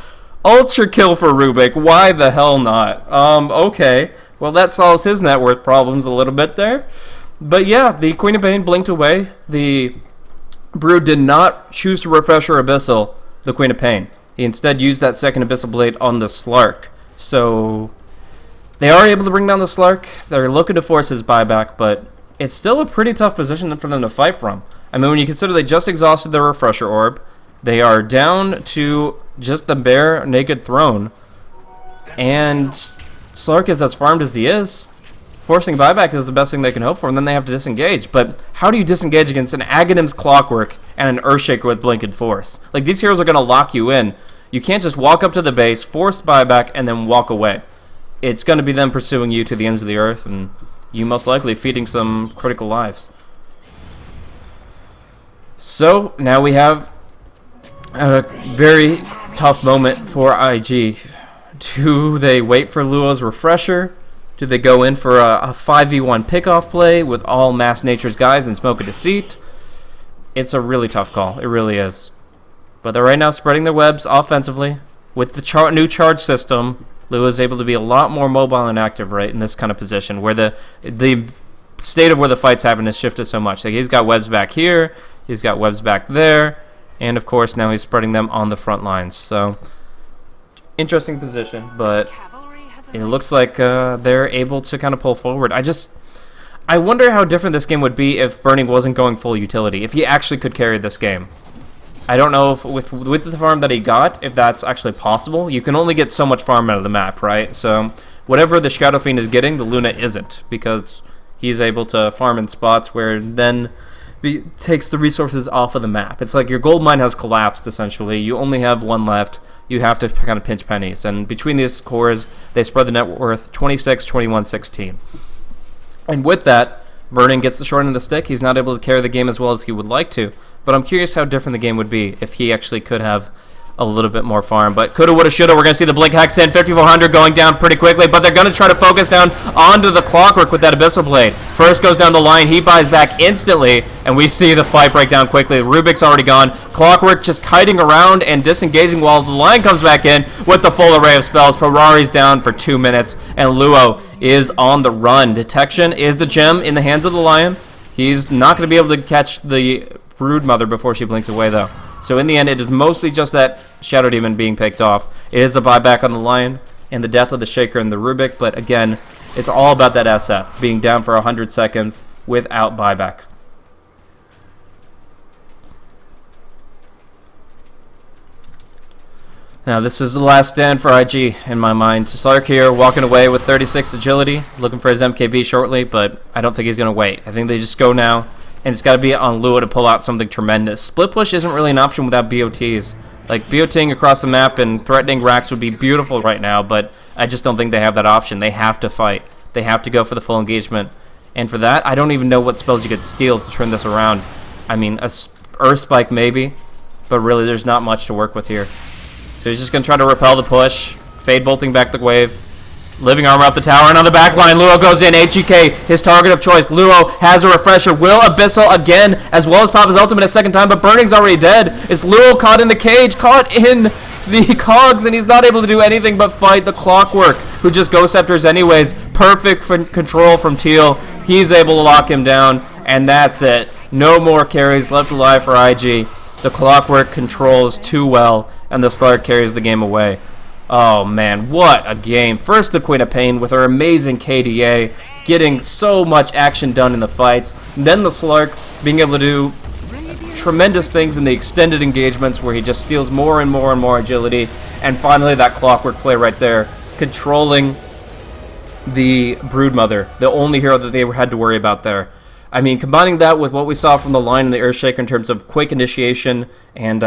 Ultra kill for Rubik. Why the hell not? Okay. Well, that solves his net worth problems a little bit there. But yeah, the Queen of Pain blinked away. The Brood did not choose to refresh or Abyssal the Queen of Pain. He instead used that second Abyssal Blade on the Slark. So they are able to bring down the Slark. They're looking to force his buyback, but it's still a pretty tough position for them to fight from. I mean, when you consider they just exhausted their Refresher Orb, they are down to just the bare naked throne, and Slark is as farmed as he is. Forcing buyback is the best thing they can hope for, and then they have to disengage. But how do you disengage against an Aghanim's Clockwork and an Earthshaker with Blinking Force? Like, these heroes are going to lock you in. You can't just walk up to the base, force buyback, and then walk away. It's going to be them pursuing you to the ends of the earth, and you most likely feeding some critical lives. So, now we have a very tough moment for IG. Do they wait for Luo's Refresher? Do they go in for a 5v1 pickoff play with all Mass Nature's guys and Smoke of Deceit? It's a really tough call. It really is. But they're right now spreading their webs offensively. With the new charge system, Luo is able to be a lot more mobile and active right in this kind of position where the state of where the fight's happening has shifted so much. Like, he's got webs back here, he's got webs back there, and of course now he's spreading them on the front lines. So, interesting position, but it looks like they're able to kind of pull forward. I wonder how different this game would be if Burning wasn't going full utility, if he actually could carry this game. I don't know if with the farm that he got, if that's actually possible. You can only get so much farm out of the map, right? So whatever the Shadow Fiend is getting, the Luna isn't, because he's able to farm in spots where then takes the resources off of the map. It's like your gold mine has collapsed, essentially. You only have one left. You have to kind of pinch pennies. And between these cores, they spread the net worth 26, 21, 16. And with that, Burning gets the short end of the stick. He's not able to carry the game as well as he would like to. But I'm curious how different the game would be if he actually could have a little bit more farm. But coulda, woulda, shoulda. We're going to see the Blink Hex in. 5,400 going down pretty quickly. But they're going to try to focus down onto the Clockwork with that Abyssal Blade. First goes down the line. He buys back instantly. And we see the fight break down quickly. Rubik's already gone. Clockwork just kiting around and disengaging while the line comes back in with the full array of spells. Ferrari's down for 2 minutes. And Luo is on the run. Detection is the gem in the hands of the Lion. He's not going to be able to catch the Brood Mother before she blinks away, though. So in the end, it is mostly just that Shadow Demon being picked off. It is a buyback on the Lion and the death of the Shaker and the Rubik, but again, it's all about that SF being down for 100 seconds without buyback. Now this is the last stand for IG in my mind. Slark here walking away with 36 agility, looking for his MKB shortly, but I don't think he's going to wait. I think they just go now, and it's got to be on Lua to pull out something tremendous. Split push isn't really an option without BOTs. Like, BOTing across the map and threatening racks would be beautiful right now, but I just don't think they have that option. They have to fight. They have to go for the full engagement. And for that, I don't even know what spells you could steal to turn this around. I mean, a Earth Spike maybe, but really there's not much to work with here. So he's just going to try to repel the push, fade bolting back the wave. Living armor up the tower, and on the back line, Luo goes in. HGK, his target of choice. Luo has a refresher. Will Abyssal again, as well as pop his ultimate a second time, but Burning's already dead. It's Luo caught in the cage, caught in the cogs, and he's not able to do anything but fight the Clockwork, who just Ghost Scepters anyways. Perfect control from Teal. He's able to lock him down, and that's it. No more carries left alive for IG. The Clockwork controls too well, and the Slark carries the game away. Oh man, what a game. First the Queen of Pain with her amazing KDA, getting so much action done in the fights. Then the Slark being able to do tremendous things in the extended engagements where he just steals more and more and more agility. And finally that Clockwork play right there, controlling the Broodmother, the only hero that they had to worry about there. I mean, combining that with what we saw from the line in the Earthshaker in terms of quick initiation and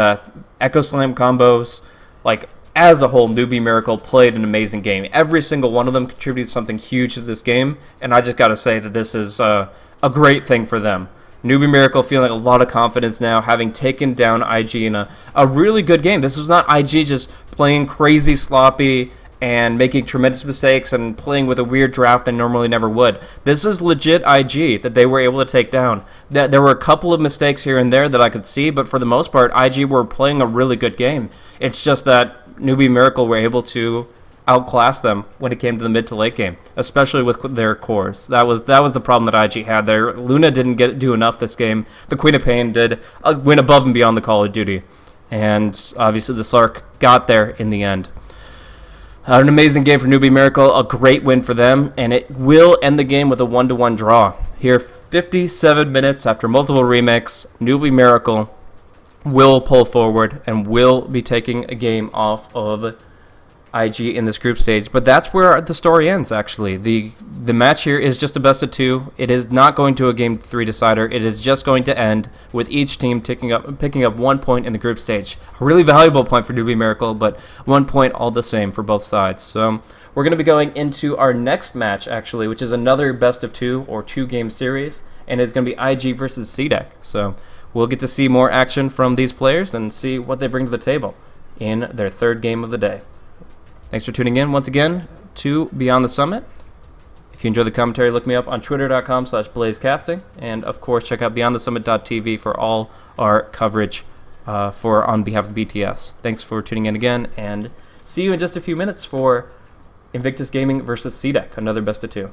Echo Slam combos, like, as a whole, Newbee Miracle played an amazing game. Every single one of them contributed something huge to this game, and I just got to say that this is a great thing for them. Newbee Miracle feeling a lot of confidence now, having taken down IG in a really good game. This was not IG just playing crazy sloppy and making tremendous mistakes and playing with a weird draft they normally never would. This is legit IG that they were able to take down. There were a couple of mistakes here and there that I could see, but for the most part, IG were playing a really good game. It's just that Newbee Miracle were able to outclass them when it came to the mid to late game, especially with their cores. That was the problem that IG had there. Luna didn't do enough this game. The Queen of Pain did went above and beyond the Call of Duty, and obviously the Slark got there in the end. An amazing game for Newbee Miracle, a great win for them, and it will end the game with a 1-1 draw. Here, 57 minutes after multiple remakes, Newbee Miracle will pull forward and will be taking a game off of IG in this group stage. But that's where the story ends, actually. The match here is just a best of 2. It is not going to a game 3 decider. It is just going to end with each team picking up 1 point in the group stage. A really valuable point for Newbee Miracle, but 1 point all the same for both sides. So we're going to be going into our next match, actually, which is another best of 2 or 2-game series, and it's going to be IG versus CDEC. So we'll get to see more action from these players and see what they bring to the table in their third game of the day. Thanks for tuning in once again to Beyond the Summit. If you enjoy the commentary, look me up on twitter.com/blazecasting. And, of course, check out beyondthesummit.tv for all our coverage on behalf of BTS. Thanks for tuning in again, and see you in just a few minutes for Invictus Gaming versus CDEC, another best of 2.